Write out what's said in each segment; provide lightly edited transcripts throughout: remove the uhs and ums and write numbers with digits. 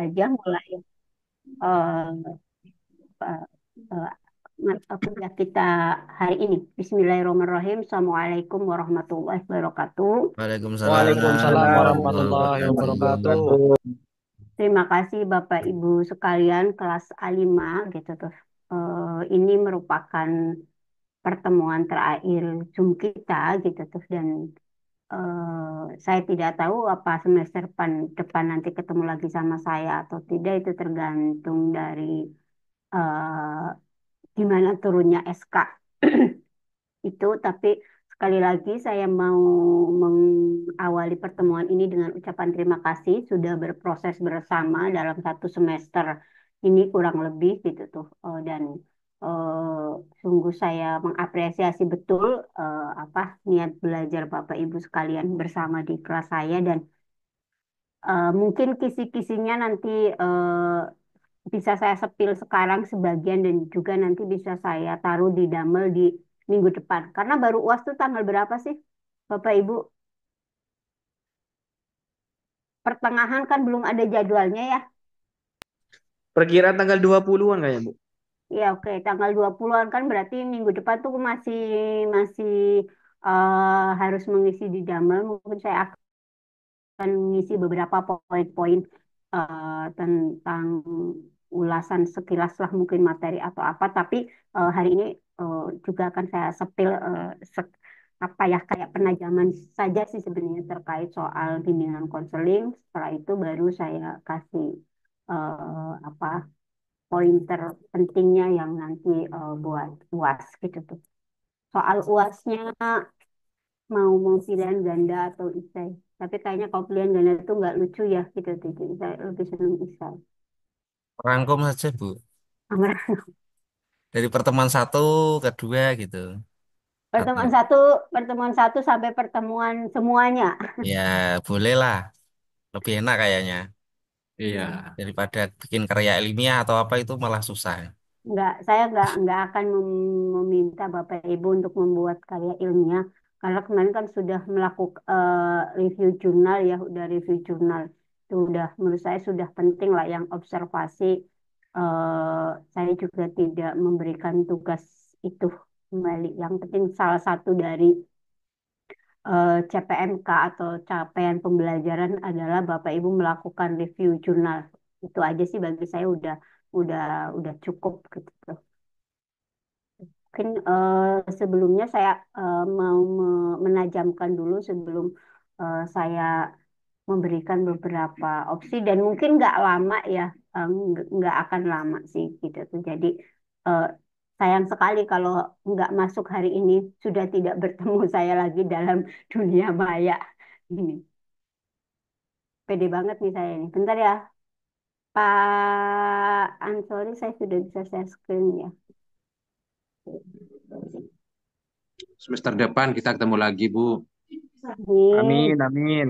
aja mulai eh, eh, eh, kuliah kita hari ini. Bismillahirrahmanirrahim. Assalamualaikum warahmatullahi wabarakatuh. Waalaikumsalam Waalaikumsalam warahmatullahi warahmatullahi wabarakatuh. wabarakatuh. Terima kasih Bapak Ibu sekalian kelas A5 gitu tuh. Ini merupakan pertemuan terakhir Zoom kita gitu tuh dan saya tidak tahu apa semester depan nanti ketemu lagi sama saya atau tidak itu tergantung dari eh, gimana turunnya SK itu. Tapi sekali lagi saya mau mengawali pertemuan ini dengan ucapan terima kasih sudah berproses bersama dalam satu semester ini kurang lebih gitu tuh. Dan eh, sungguh saya mengapresiasi betul apa niat belajar Bapak Ibu sekalian bersama di kelas saya dan mungkin kisi-kisinya nanti bisa saya sepil sekarang sebagian dan juga nanti bisa saya taruh di damel di minggu depan. Karena baru UAS tuh tanggal berapa sih, Bapak Ibu? Pertengahan kan belum ada jadwalnya ya. Perkiraan tanggal 20-an kayaknya, Bu. Ya oke, tanggal 20-an kan berarti minggu depan tuh masih masih harus mengisi di damel. Mungkin saya akan mengisi beberapa poin-poin tentang ulasan sekilas lah mungkin materi atau apa. Tapi hari ini juga akan saya sepil apa ya kayak penajaman saja sih sebenarnya terkait soal bimbingan konseling. Setelah itu baru saya kasih apa pointer pentingnya yang nanti buat UAS gitu tuh. Soal UASnya mau pilihan ganda atau isai. Tapi kayaknya kalau pilihan ganda itu nggak lucu ya gitu tuh. Jadi saya lebih senang isai. Rangkum saja, Bu. Amar Dari pertemuan satu ke dua gitu. Atau pertemuan satu, pertemuan satu sampai pertemuan semuanya. ya boleh lah. Lebih enak kayaknya. Iya. Daripada bikin karya ilmiah atau apa itu malah susah. Saya nggak akan meminta Bapak Ibu untuk membuat karya ilmiah karena kemarin kan sudah melakukan review jurnal ya, udah review jurnal itu udah menurut saya sudah penting lah yang observasi. Saya juga tidak memberikan tugas itu kembali. Yang penting salah satu dari CPMK atau capaian pembelajaran adalah Bapak Ibu melakukan review jurnal. Itu aja sih bagi saya udah udah cukup gitu. Mungkin sebelumnya saya mau menajamkan dulu sebelum saya memberikan beberapa opsi dan mungkin nggak lama ya, nggak akan lama sih gitu tuh. Jadi eh, sayang sekali kalau nggak masuk hari ini sudah tidak bertemu saya lagi dalam dunia maya ini. Pede banget nih saya ini. Bentar ya, Pak Ansori, saya sudah bisa share screen ya. Semester depan kita ketemu lagi, Bu. Ini Amin, amin.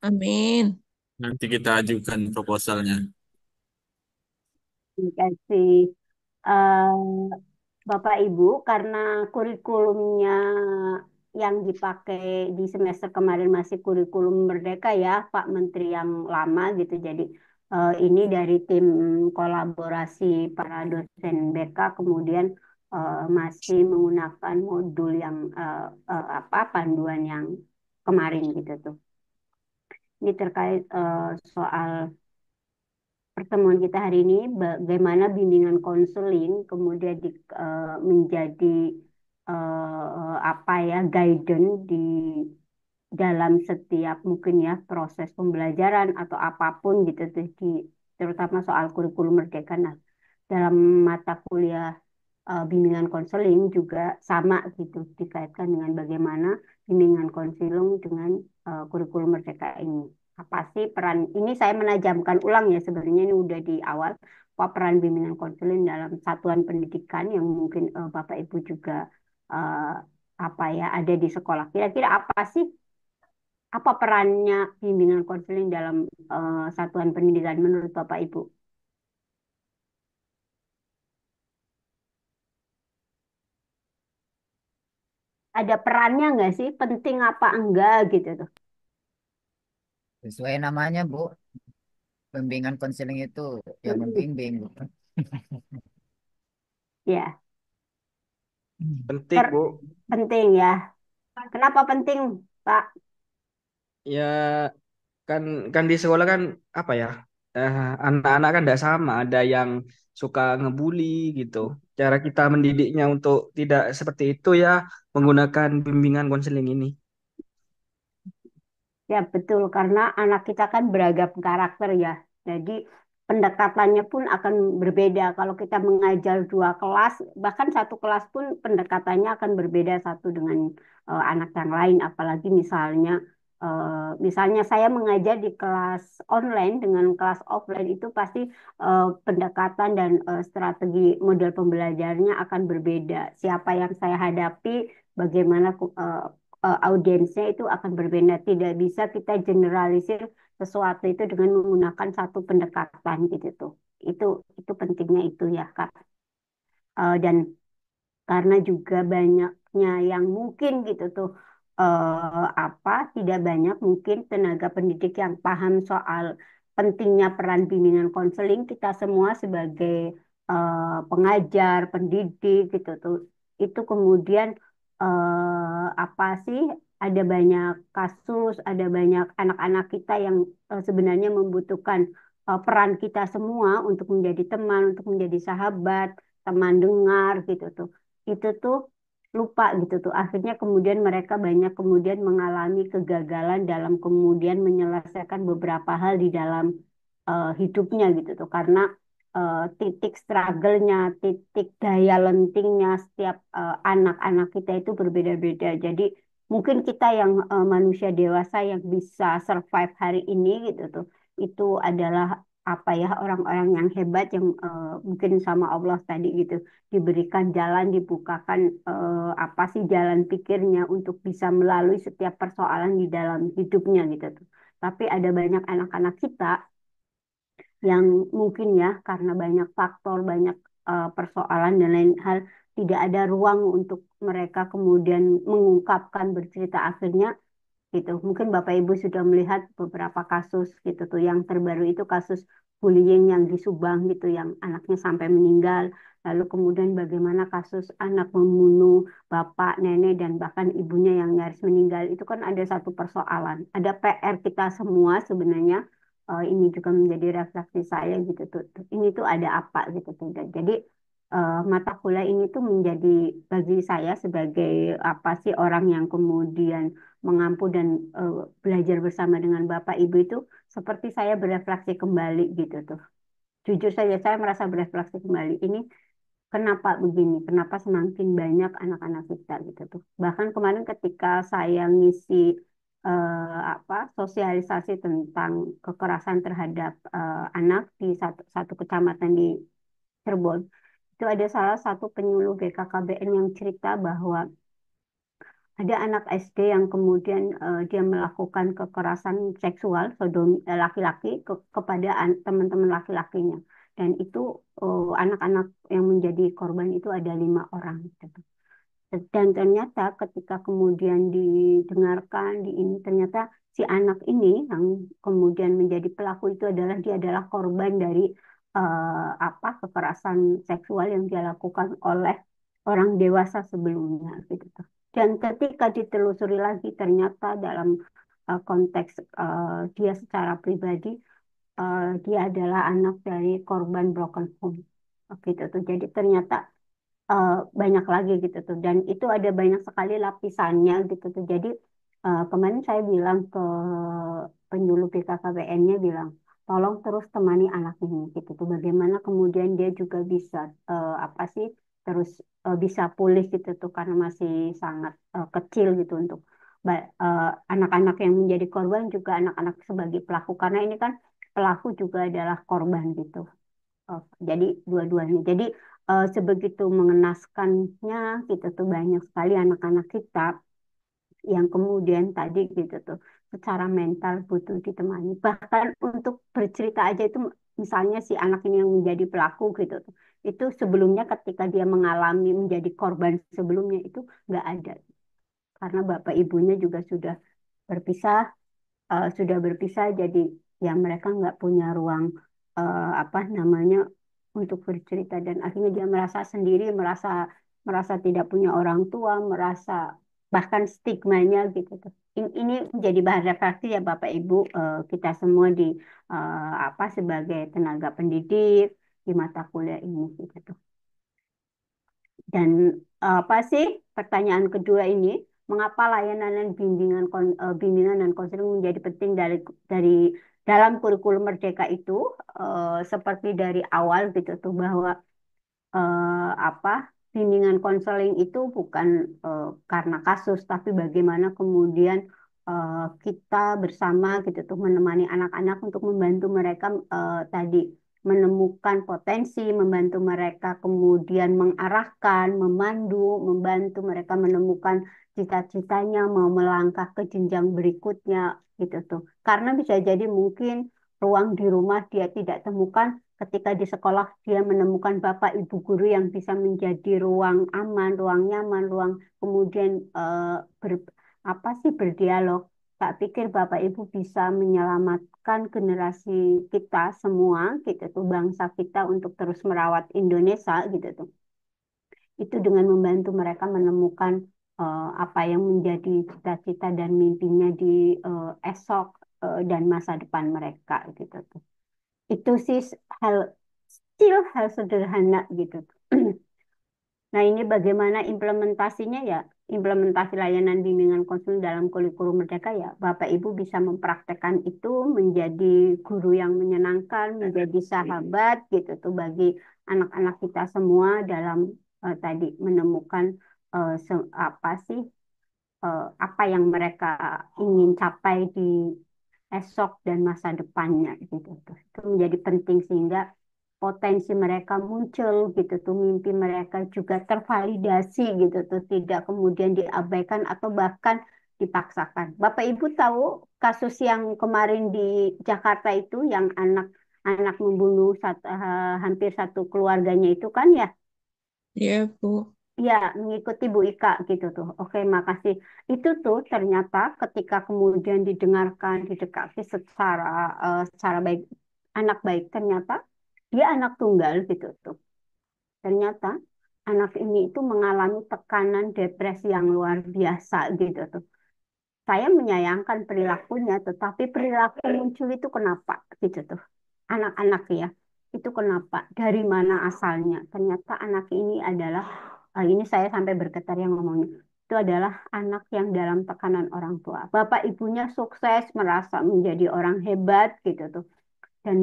Amin. Nanti kita ajukan proposalnya. dikasih Bapak Ibu, karena kurikulumnya yang dipakai di semester kemarin masih kurikulum Merdeka ya, Pak Menteri yang lama gitu. Jadi ini dari tim kolaborasi para dosen BK, kemudian masih menggunakan modul yang apa panduan yang kemarin gitu tuh. Ini terkait soal pertemuan kita hari ini bagaimana bimbingan konseling kemudian menjadi apa ya guidance di dalam setiap mungkin ya proses pembelajaran atau apapun gitu tuh terutama soal kurikulum merdeka. Nah, dalam mata kuliah bimbingan konseling juga sama gitu dikaitkan dengan bagaimana bimbingan konseling dengan kurikulum merdeka ini. Apa sih peran ini saya menajamkan ulang ya sebenarnya ini udah di awal apa peran bimbingan konseling dalam satuan pendidikan yang mungkin Bapak Ibu juga eh, apa ya ada di sekolah. Kira-kira apa sih apa perannya bimbingan konseling dalam satuan pendidikan menurut Bapak Ibu? Ada perannya nggak sih? Penting apa enggak gitu tuh? Sesuai namanya, Bu. Bimbingan konseling itu yang Mm-mm. membimbing. Ya, Penting, Ter- Bu. penting ya. Kenapa penting, Pak? Ya, kan kan di sekolah kan apa ya? eh, Anak-anak kan tidak sama. Ada yang suka ngebully gitu. Cara kita mendidiknya untuk tidak seperti itu ya menggunakan bimbingan konseling ini. Ya betul, karena anak kita kan beragam karakter ya. Jadi pendekatannya pun akan berbeda. Kalau kita mengajar dua kelas, bahkan satu kelas pun pendekatannya akan berbeda satu dengan anak yang lain. Apalagi misalnya saya mengajar di kelas online dengan kelas offline itu pasti pendekatan dan strategi model pembelajarannya akan berbeda. Siapa yang saya hadapi, bagaimana audiensnya itu akan berbeda. Tidak bisa kita generalisir sesuatu itu dengan menggunakan satu pendekatan gitu tuh. Itu itu pentingnya itu ya Kak. Dan karena juga banyaknya yang mungkin gitu tuh tidak banyak mungkin tenaga pendidik yang paham soal pentingnya peran bimbingan konseling kita semua sebagai pengajar, pendidik gitu tuh itu kemudian apa sih ada banyak kasus, ada banyak anak-anak kita yang sebenarnya membutuhkan peran kita semua untuk menjadi teman, untuk menjadi sahabat, teman dengar gitu tuh itu tuh lupa gitu tuh. Akhirnya kemudian mereka banyak kemudian mengalami kegagalan dalam kemudian menyelesaikan beberapa hal di dalam hidupnya gitu tuh. Karena titik struggle-nya, titik daya lentingnya setiap anak-anak kita itu berbeda-beda. Jadi mungkin kita yang manusia dewasa yang bisa survive hari ini gitu tuh, itu adalah apa ya orang-orang yang hebat yang mungkin sama Allah tadi gitu diberikan jalan, dibukakan apa sih jalan pikirnya untuk bisa melalui setiap persoalan di dalam hidupnya gitu tuh. Tapi ada banyak anak-anak kita yang mungkin ya karena banyak faktor, banyak persoalan dan lain hal tidak ada ruang untuk mereka kemudian mengungkapkan bercerita akhirnya gitu. Mungkin Bapak Ibu sudah melihat beberapa kasus gitu tuh. Yang terbaru itu kasus bullying yang di Subang gitu yang anaknya sampai meninggal. Lalu kemudian bagaimana kasus anak membunuh bapak, nenek dan bahkan ibunya yang nyaris meninggal. Itu kan ada satu persoalan. Ada PR kita semua sebenarnya. Ini juga menjadi refleksi saya gitu tuh. Ini tuh ada apa gitu tuh. Dan jadi mata kuliah ini tuh menjadi bagi saya sebagai apa sih orang yang kemudian mengampu dan belajar bersama dengan Bapak Ibu itu seperti saya berefleksi kembali gitu tuh. Jujur saja saya merasa berefleksi kembali. Ini kenapa begini? Kenapa semakin banyak anak-anak kita gitu tuh. Bahkan kemarin ketika saya ngisi sosialisasi tentang kekerasan terhadap anak di satu kecamatan di Cirebon, itu ada salah satu penyuluh BKKBN yang cerita bahwa ada anak SD yang kemudian dia melakukan kekerasan seksual laki-laki kepada teman-teman laki-lakinya. Dan itu anak-anak yang menjadi korban itu ada 5 orang. Gitu. Dan ternyata ketika kemudian didengarkan di ini ternyata si anak ini yang kemudian menjadi pelaku itu adalah dia adalah korban dari kekerasan seksual yang dia lakukan oleh orang dewasa sebelumnya gitu. Dan ketika ditelusuri lagi ternyata dalam konteks dia secara pribadi dia adalah anak dari korban broken home gitu tuh. Jadi ternyata banyak lagi gitu tuh dan itu ada banyak sekali lapisannya gitu tuh jadi kemarin saya bilang ke penyuluh BKKBN-nya bilang tolong terus temani anak ini gitu tuh bagaimana kemudian dia juga bisa apa sih terus bisa pulih gitu tuh karena masih sangat kecil gitu untuk anak-anak yang menjadi korban juga anak-anak sebagai pelaku karena ini kan pelaku juga adalah korban gitu. Jadi dua-duanya. Jadi sebegitu mengenaskannya gitu tuh banyak sekali anak-anak kita yang kemudian tadi gitu tuh secara mental butuh ditemani. Bahkan untuk bercerita aja itu misalnya si anak ini yang menjadi pelaku gitu tuh. Itu sebelumnya ketika dia mengalami menjadi korban sebelumnya itu nggak ada. Karena bapak ibunya juga sudah berpisah jadi ya mereka nggak punya ruang apa namanya untuk bercerita dan akhirnya dia merasa sendiri, merasa merasa tidak punya orang tua, merasa bahkan stigmanya gitu tuh. Ini menjadi bahan refleksi ya Bapak Ibu, kita semua di apa sebagai tenaga pendidik di mata kuliah ini gitu. Dan apa sih pertanyaan kedua ini, mengapa layanan dan bimbingan dan konseling menjadi penting dari dalam kurikulum Merdeka itu, seperti dari awal gitu tuh bahwa apa bimbingan konseling itu bukan karena kasus, tapi bagaimana kemudian kita bersama gitu tuh menemani anak-anak untuk membantu mereka tadi menemukan potensi, membantu mereka kemudian mengarahkan, memandu, membantu mereka menemukan cita-citanya, mau melangkah ke jenjang berikutnya gitu tuh. Karena bisa jadi mungkin ruang di rumah dia tidak temukan, ketika di sekolah dia menemukan bapak ibu guru yang bisa menjadi ruang aman, ruang nyaman, ruang kemudian apa sih berdialog. Tak pikir bapak ibu bisa menyelamatkan generasi kita semua gitu tuh, bangsa kita untuk terus merawat Indonesia gitu tuh. Itu dengan membantu mereka menemukan apa yang menjadi cita-cita dan mimpinya di esok dan masa depan mereka gitu tuh. Itu sih hal still hal sederhana gitu. Nah, ini bagaimana implementasinya ya? Implementasi layanan bimbingan konseling dalam kurikulum Merdeka ya, Bapak Ibu bisa mempraktekkan itu menjadi guru yang menyenangkan, menjadi sahabat gitu tuh bagi anak-anak kita semua dalam tadi menemukan apa sih apa yang mereka ingin capai di esok dan masa depannya gitu tuh. Itu menjadi penting sehingga potensi mereka muncul gitu tuh, mimpi mereka juga tervalidasi gitu tuh, tidak kemudian diabaikan atau bahkan dipaksakan. Bapak Ibu tahu kasus yang kemarin di Jakarta itu yang anak membunuh hampir satu keluarganya itu kan ya? Iya, Bu. Ya, mengikuti Bu Ika gitu tuh. Oke, makasih. Itu tuh ternyata ketika kemudian didengarkan, didekati secara baik, anak baik, ternyata dia anak tunggal gitu tuh. Ternyata anak ini itu mengalami tekanan depresi yang luar biasa gitu tuh. Saya menyayangkan perilakunya, tetapi perilaku muncul itu kenapa gitu tuh. Anak-anak ya, itu kenapa? Dari mana asalnya? Ternyata anak ini adalah, ini saya sampai bergetar yang ngomongnya, itu adalah anak yang dalam tekanan orang tua. Bapak ibunya sukses, merasa menjadi orang hebat gitu tuh. Dan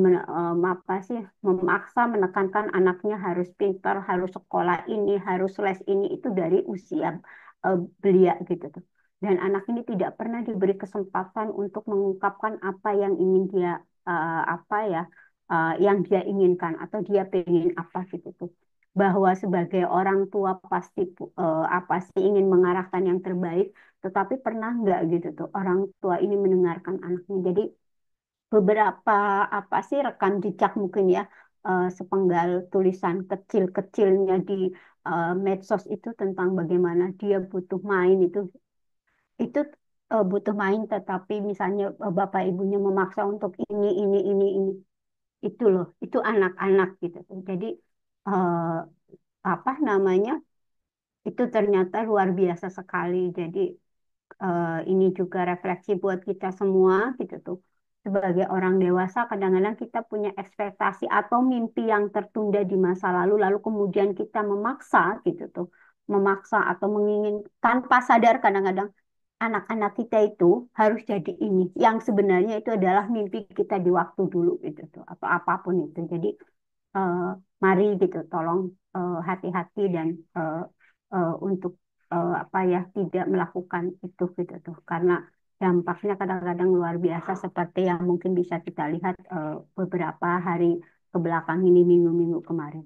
apa sih, memaksa menekankan anaknya harus pintar, harus sekolah ini, harus les ini, itu dari usia belia gitu tuh. Dan anak ini tidak pernah diberi kesempatan untuk mengungkapkan apa yang ingin dia apa ya yang dia inginkan atau dia pengen apa gitu tuh. Bahwa sebagai orang tua pasti apa sih ingin mengarahkan yang terbaik, tetapi pernah nggak gitu tuh orang tua ini mendengarkan anaknya. Jadi beberapa apa sih rekam jejak mungkin ya, sepenggal tulisan kecil-kecilnya di medsos itu tentang bagaimana dia butuh main itu butuh main, tetapi misalnya bapak ibunya memaksa untuk ini itu loh, itu anak-anak gitu tuh. Jadi eh, apa namanya, itu ternyata luar biasa sekali. Jadi ini juga refleksi buat kita semua gitu tuh. Sebagai orang dewasa, kadang-kadang kita punya ekspektasi atau mimpi yang tertunda di masa lalu, lalu kemudian kita memaksa gitu tuh, memaksa atau menginginkan tanpa sadar kadang-kadang anak-anak kita itu harus jadi ini, yang sebenarnya itu adalah mimpi kita di waktu dulu gitu tuh, atau apapun itu. Jadi eh, mari gitu, tolong hati-hati dan untuk apa ya tidak melakukan itu gitu tuh, karena dampaknya kadang-kadang luar biasa seperti yang mungkin bisa kita lihat beberapa hari ke belakang ini, minggu-minggu kemarin.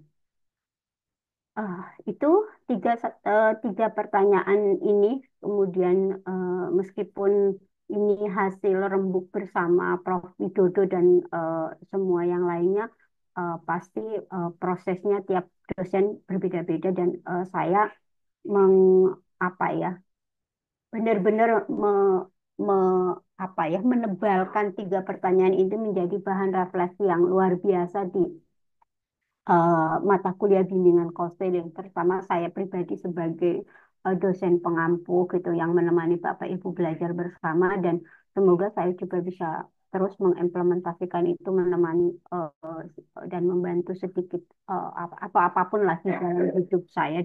Ah, itu tiga pertanyaan ini kemudian meskipun ini hasil rembuk bersama Prof. Widodo dan semua yang lainnya, pasti prosesnya tiap dosen berbeda-beda dan saya meng apa ya benar-benar apa ya menebalkan tiga pertanyaan itu menjadi bahan refleksi yang luar biasa di mata kuliah bimbingan konseling, terutama saya pribadi sebagai dosen pengampu gitu yang menemani Bapak Ibu belajar bersama dan semoga saya juga bisa terus mengimplementasikan itu menemani dan membantu sedikit atau apapun lah di dalam hidup saya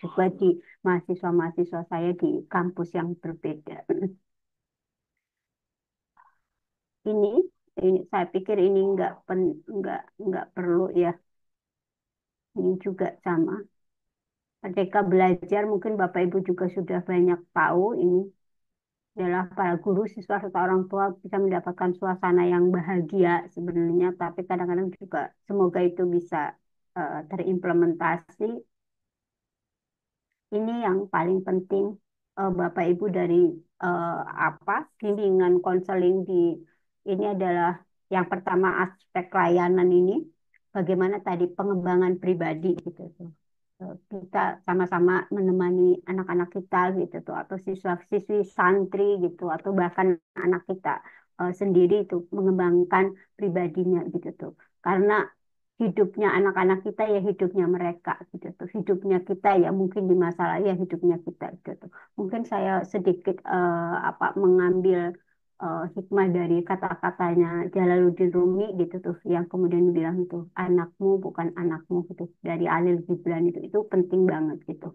juga di mahasiswa-mahasiswa saya di kampus yang berbeda. Ini ini saya pikir ini nggak perlu ya. Ini juga sama. Merdeka belajar, mungkin Bapak Ibu juga sudah banyak tahu ini adalah para guru, siswa, serta orang tua bisa mendapatkan suasana yang bahagia sebenarnya, tapi kadang-kadang juga semoga itu bisa terimplementasi. Ini yang paling penting Bapak Ibu dari apa bimbingan konseling di ini adalah yang pertama aspek layanan ini, bagaimana tadi pengembangan pribadi gitu tuh. Kita sama-sama menemani anak-anak kita gitu tuh atau siswa-siswi santri gitu atau bahkan anak kita sendiri itu mengembangkan pribadinya gitu tuh karena hidupnya anak-anak kita ya hidupnya mereka gitu tuh hidupnya kita ya mungkin di masalah ya hidupnya kita gitu tuh mungkin saya sedikit apa mengambil hikmah dari kata-katanya Jalaluddin Rumi gitu tuh yang kemudian bilang tuh anakmu bukan anakmu gitu dari Alil Gibran itu penting banget gitu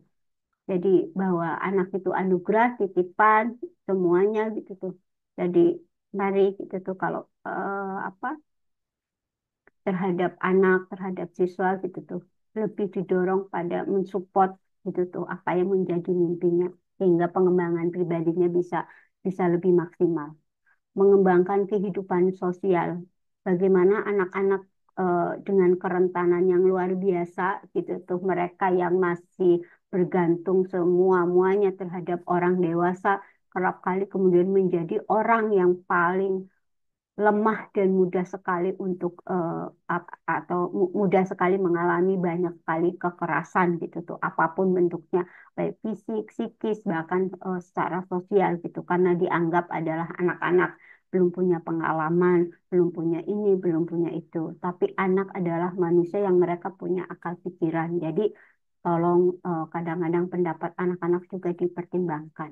jadi bahwa anak itu anugerah titipan semuanya gitu tuh jadi mari gitu tuh kalau apa terhadap anak, terhadap siswa gitu tuh. Lebih didorong pada mensupport gitu tuh apa yang menjadi mimpinya sehingga pengembangan pribadinya bisa bisa lebih maksimal. Mengembangkan kehidupan sosial. Bagaimana anak-anak dengan kerentanan yang luar biasa gitu tuh mereka yang masih bergantung semua-muanya terhadap orang dewasa kerap kali kemudian menjadi orang yang paling lemah dan mudah sekali untuk atau mudah sekali mengalami banyak sekali kekerasan gitu tuh apapun bentuknya baik fisik, psikis bahkan secara sosial gitu karena dianggap adalah anak-anak belum punya pengalaman, belum punya ini, belum punya itu. Tapi anak adalah manusia yang mereka punya akal pikiran. Jadi tolong kadang-kadang pendapat anak-anak juga dipertimbangkan.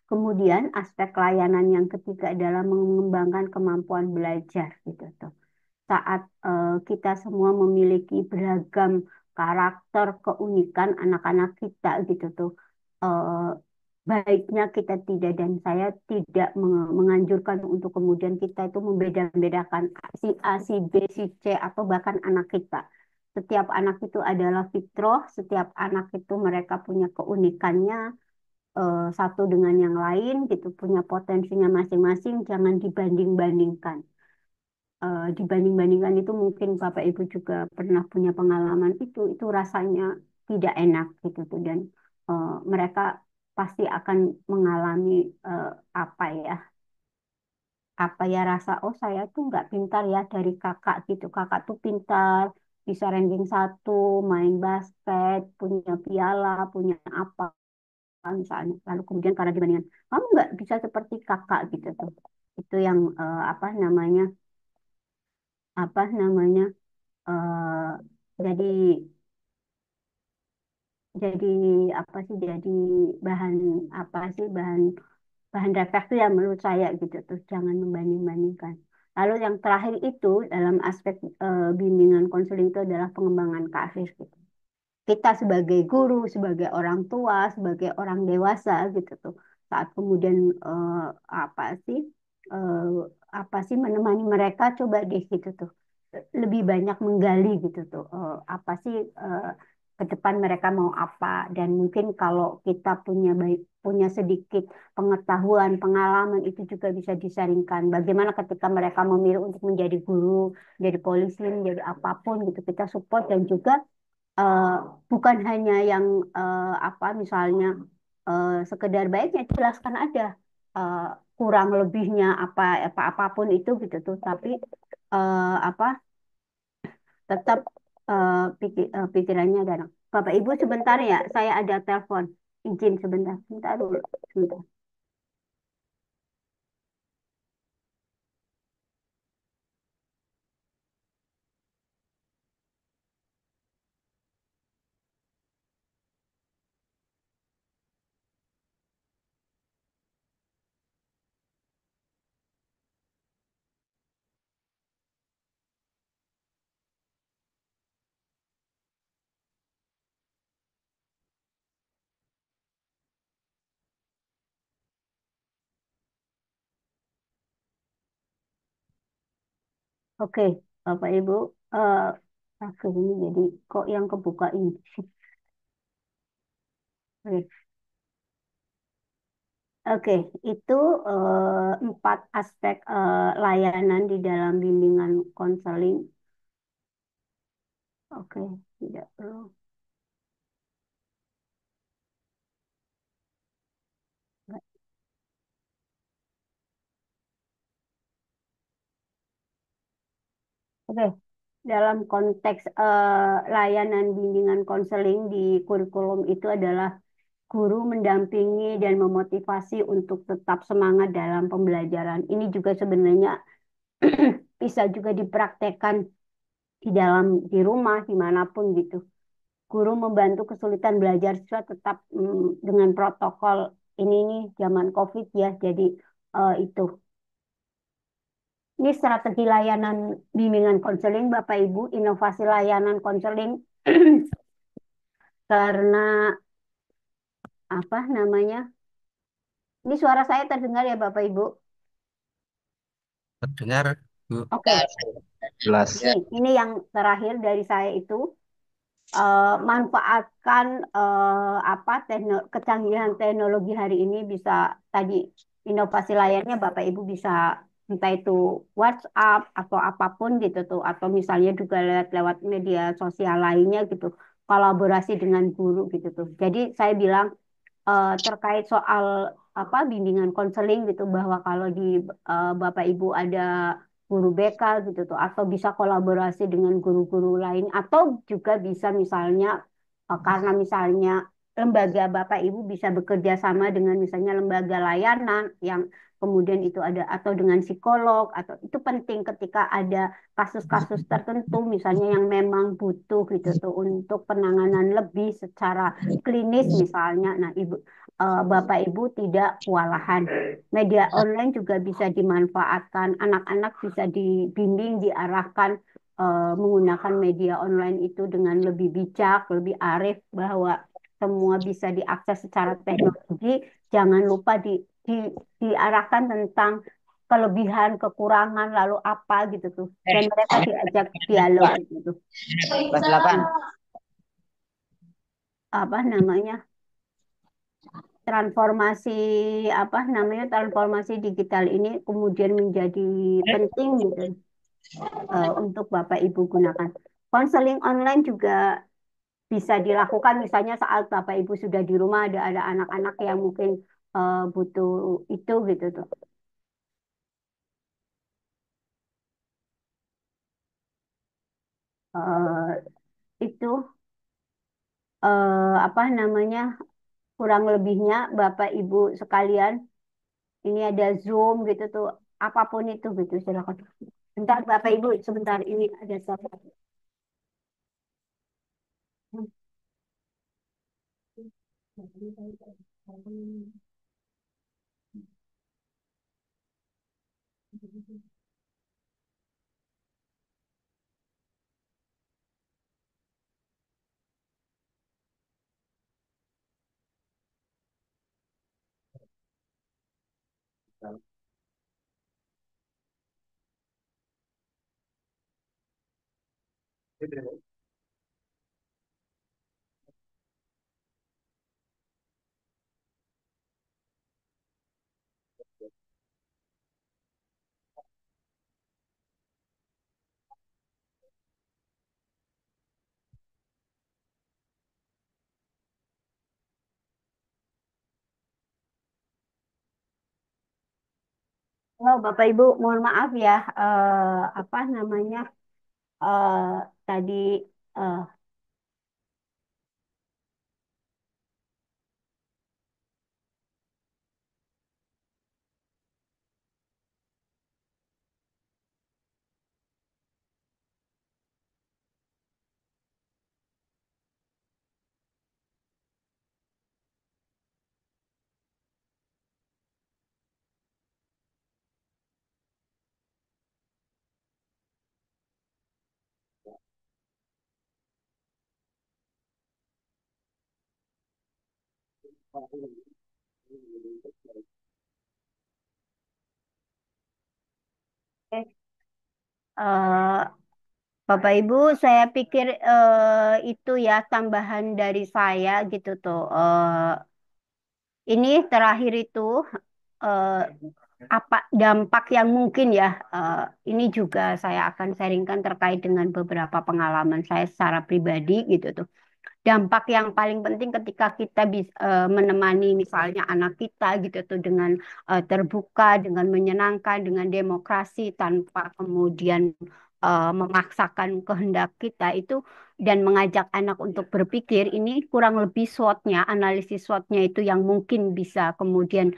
Kemudian aspek layanan yang ketiga adalah mengembangkan kemampuan belajar gitu tuh. Saat kita semua memiliki beragam karakter keunikan anak-anak kita gitu tuh. eh, Baiknya kita tidak dan saya tidak menganjurkan untuk kemudian kita itu membeda-bedakan si A, si B, si C atau bahkan anak kita. Setiap anak itu adalah fitrah, setiap anak itu mereka punya keunikannya, satu dengan yang lain gitu punya potensinya masing-masing jangan dibanding-bandingkan. Dibanding-bandingkan itu mungkin Bapak Ibu juga pernah punya pengalaman itu rasanya tidak enak gitu tuh dan mereka pasti akan mengalami eh, apa ya rasa oh saya tuh nggak pintar ya dari kakak gitu kakak tuh pintar bisa ranking satu main basket punya piala punya apa misalnya lalu kemudian karena dibandingkan kamu nggak bisa seperti kakak gitu tuh itu yang apa namanya eh, jadi jadi apa sih jadi bahan apa sih bahan bahan refleksi yang menurut saya gitu tuh jangan membanding-bandingkan lalu yang terakhir itu dalam aspek bimbingan konseling itu adalah pengembangan karir gitu kita sebagai guru, sebagai orang tua, sebagai orang dewasa gitu tuh. Saat kemudian apa sih eh, menemani mereka coba deh gitu tuh. Lebih banyak menggali gitu tuh. Apa sih ke depan mereka mau apa dan mungkin kalau kita punya sedikit pengetahuan, pengalaman itu juga bisa disaringkan. Bagaimana ketika mereka memilih untuk menjadi guru, menjadi polisi, menjadi apapun gitu kita support dan juga eh, bukan hanya yang apa misalnya sekedar baiknya jelaskan aja eh, kurang lebihnya apapun itu gitu tuh tapi apa tetap pikirannya ada Bapak Ibu sebentar ya saya ada telepon izin sebentar sebentar dulu sebentar Oke, Bapak Ibu, eh oke, ini jadi kok yang kebuka ini. Oke, oke, itu empat aspek layanan di dalam bimbingan konseling. Oke, tidak perlu. Oke, dalam konteks layanan bimbingan konseling di kurikulum itu adalah guru mendampingi dan memotivasi untuk tetap semangat dalam pembelajaran. Ini juga sebenarnya bisa juga dipraktekkan di rumah, dimanapun gitu. Guru membantu kesulitan belajar siswa tetap dengan protokol ini nih zaman COVID ya. Jadi itu. Ini strategi layanan bimbingan konseling Bapak Ibu, inovasi layanan konseling karena apa namanya? Ini suara saya terdengar ya Bapak Ibu. Terdengar, Bu. Oke, Jelas. ini yang terakhir dari saya itu manfaatkan apa kecanggihan teknologi hari ini bisa tadi inovasi layarnya Bapak Ibu bisa entah itu WhatsApp atau apapun gitu tuh atau misalnya juga lewat media sosial lainnya gitu kolaborasi dengan guru gitu tuh. Jadi saya bilang terkait soal apa bimbingan konseling gitu bahwa kalau di Bapak Ibu ada guru BK gitu tuh atau bisa kolaborasi dengan guru-guru lain atau juga bisa misalnya karena misalnya lembaga Bapak Ibu bisa bekerja sama dengan misalnya lembaga layanan yang kemudian itu ada atau dengan psikolog atau itu penting ketika ada kasus-kasus tertentu misalnya yang memang butuh gitu tuh untuk penanganan lebih secara klinis misalnya. Nah, Bapak Ibu tidak kewalahan. Media online juga bisa dimanfaatkan. Anak-anak bisa dibimbing, diarahkan menggunakan media online itu dengan lebih bijak, lebih arif bahwa semua bisa diakses secara teknologi. Jangan lupa diarahkan tentang kelebihan, kekurangan, lalu apa gitu tuh. Dan mereka diajak dialog gitu. Kelas 8. Nah, apa namanya? Transformasi apa namanya transformasi digital ini kemudian menjadi penting gitu untuk Bapak Ibu gunakan. Konseling online juga bisa dilakukan misalnya saat Bapak Ibu sudah di rumah ada anak-anak yang mungkin butuh itu gitu tuh. Itu apa namanya kurang lebihnya Bapak Ibu sekalian ini ada Zoom gitu tuh apapun itu gitu silakan. Bentar Bapak Ibu sebentar ini ada sesuatu. Halo Bapak Ibu, mohon maaf ya, apa namanya eh, tadi eh, eh, Eh, Bapak Ibu, saya pikir itu ya tambahan dari saya gitu tuh. Ini terakhir itu eh, apa dampak yang mungkin ya. Ini juga saya akan sharingkan terkait dengan beberapa pengalaman saya secara pribadi gitu tuh. Dampak yang paling penting ketika kita bisa menemani misalnya anak kita gitu tuh dengan terbuka, dengan menyenangkan, dengan demokrasi tanpa kemudian memaksakan kehendak kita itu dan mengajak anak untuk berpikir ini kurang lebih SWOT-nya, analisis SWOT-nya itu yang mungkin bisa kemudian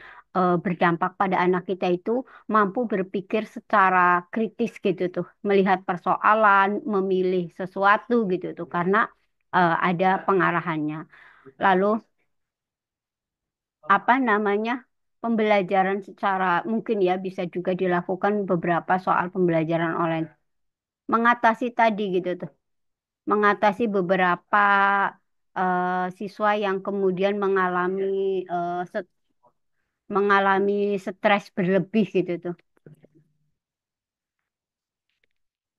berdampak pada anak kita itu mampu berpikir secara kritis gitu tuh, melihat persoalan, memilih sesuatu gitu tuh karena ada pengarahannya. Lalu apa namanya pembelajaran secara mungkin ya bisa juga dilakukan beberapa soal pembelajaran online. Mengatasi tadi gitu tuh, mengatasi beberapa siswa yang kemudian mengalami stres berlebih gitu tuh,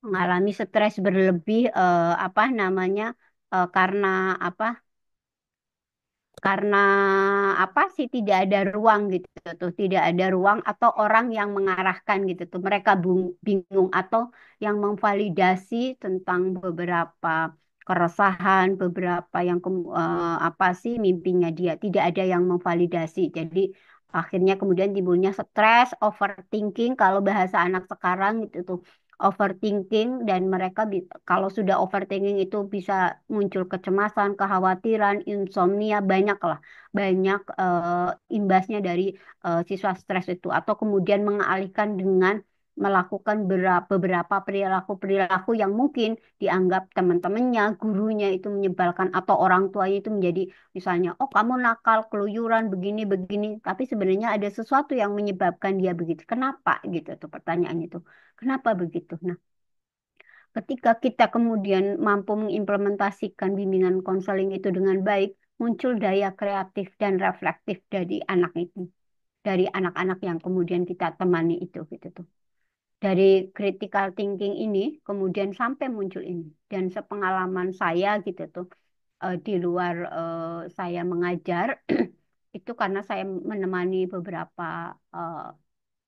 mengalami stres berlebih apa namanya karena apa karena apa sih tidak ada ruang gitu tuh tidak ada ruang atau orang yang mengarahkan gitu tuh mereka bingung atau yang memvalidasi tentang beberapa keresahan beberapa yang apa sih mimpinya dia tidak ada yang memvalidasi jadi akhirnya kemudian timbulnya stres overthinking kalau bahasa anak sekarang gitu tuh overthinking dan mereka kalau sudah overthinking itu bisa muncul kecemasan, kekhawatiran, insomnia, banyak lah, banyak imbasnya dari siswa stres itu atau kemudian mengalihkan dengan melakukan beberapa perilaku-perilaku yang mungkin dianggap teman-temannya, gurunya itu menyebalkan atau orang tuanya itu menjadi misalnya, oh kamu nakal, keluyuran, begini-begini, tapi sebenarnya ada sesuatu yang menyebabkan dia begitu. Kenapa gitu tuh pertanyaannya itu. Kenapa begitu? Nah, ketika kita kemudian mampu mengimplementasikan bimbingan konseling itu dengan baik, muncul daya kreatif dan reflektif dari anak itu, dari anak-anak yang kemudian kita temani itu gitu tuh. Dari critical thinking ini kemudian sampai muncul ini. Dan sepengalaman saya gitu tuh, di luar saya mengajar, itu karena saya menemani beberapa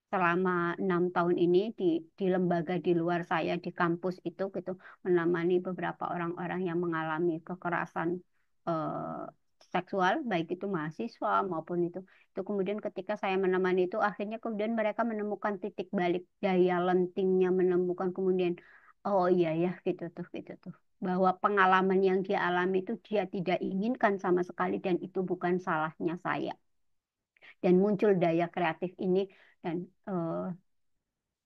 selama 6 tahun ini di lembaga di luar saya di kampus itu gitu menemani beberapa orang-orang yang mengalami kekerasan eh, seksual baik itu mahasiswa maupun itu kemudian ketika saya menemani itu akhirnya kemudian mereka menemukan titik balik daya lentingnya menemukan kemudian oh iya ya gitu tuh bahwa pengalaman yang dia alami itu dia tidak inginkan sama sekali dan itu bukan salahnya saya dan muncul daya kreatif ini dan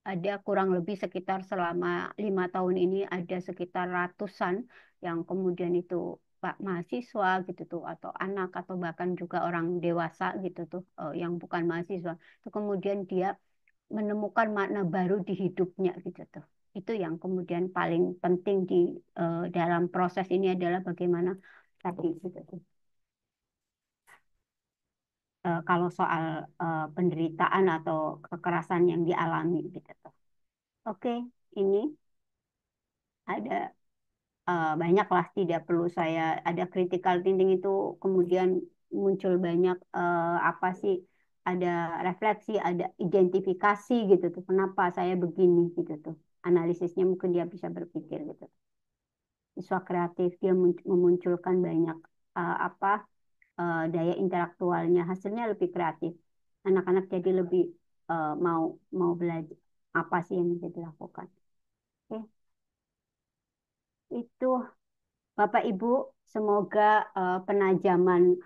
ada kurang lebih sekitar selama 5 tahun ini ada sekitar ratusan yang kemudian itu pak mahasiswa gitu tuh atau anak atau bahkan juga orang dewasa gitu tuh yang bukan mahasiswa itu kemudian dia menemukan makna baru di hidupnya gitu tuh itu yang kemudian paling penting di dalam proses ini adalah bagaimana tadi gitu tuh. Kalau soal penderitaan atau kekerasan yang dialami gitu tuh. Oke, ini ada banyak lah tidak perlu saya ada critical thinking itu kemudian muncul banyak apa sih ada refleksi ada identifikasi gitu tuh kenapa saya begini gitu tuh analisisnya mungkin dia bisa berpikir gitu siswa kreatif dia memunculkan banyak apa daya intelektualnya hasilnya lebih kreatif anak-anak jadi lebih mau mau belajar apa sih yang bisa dilakukan oke itu Bapak Ibu, semoga penajaman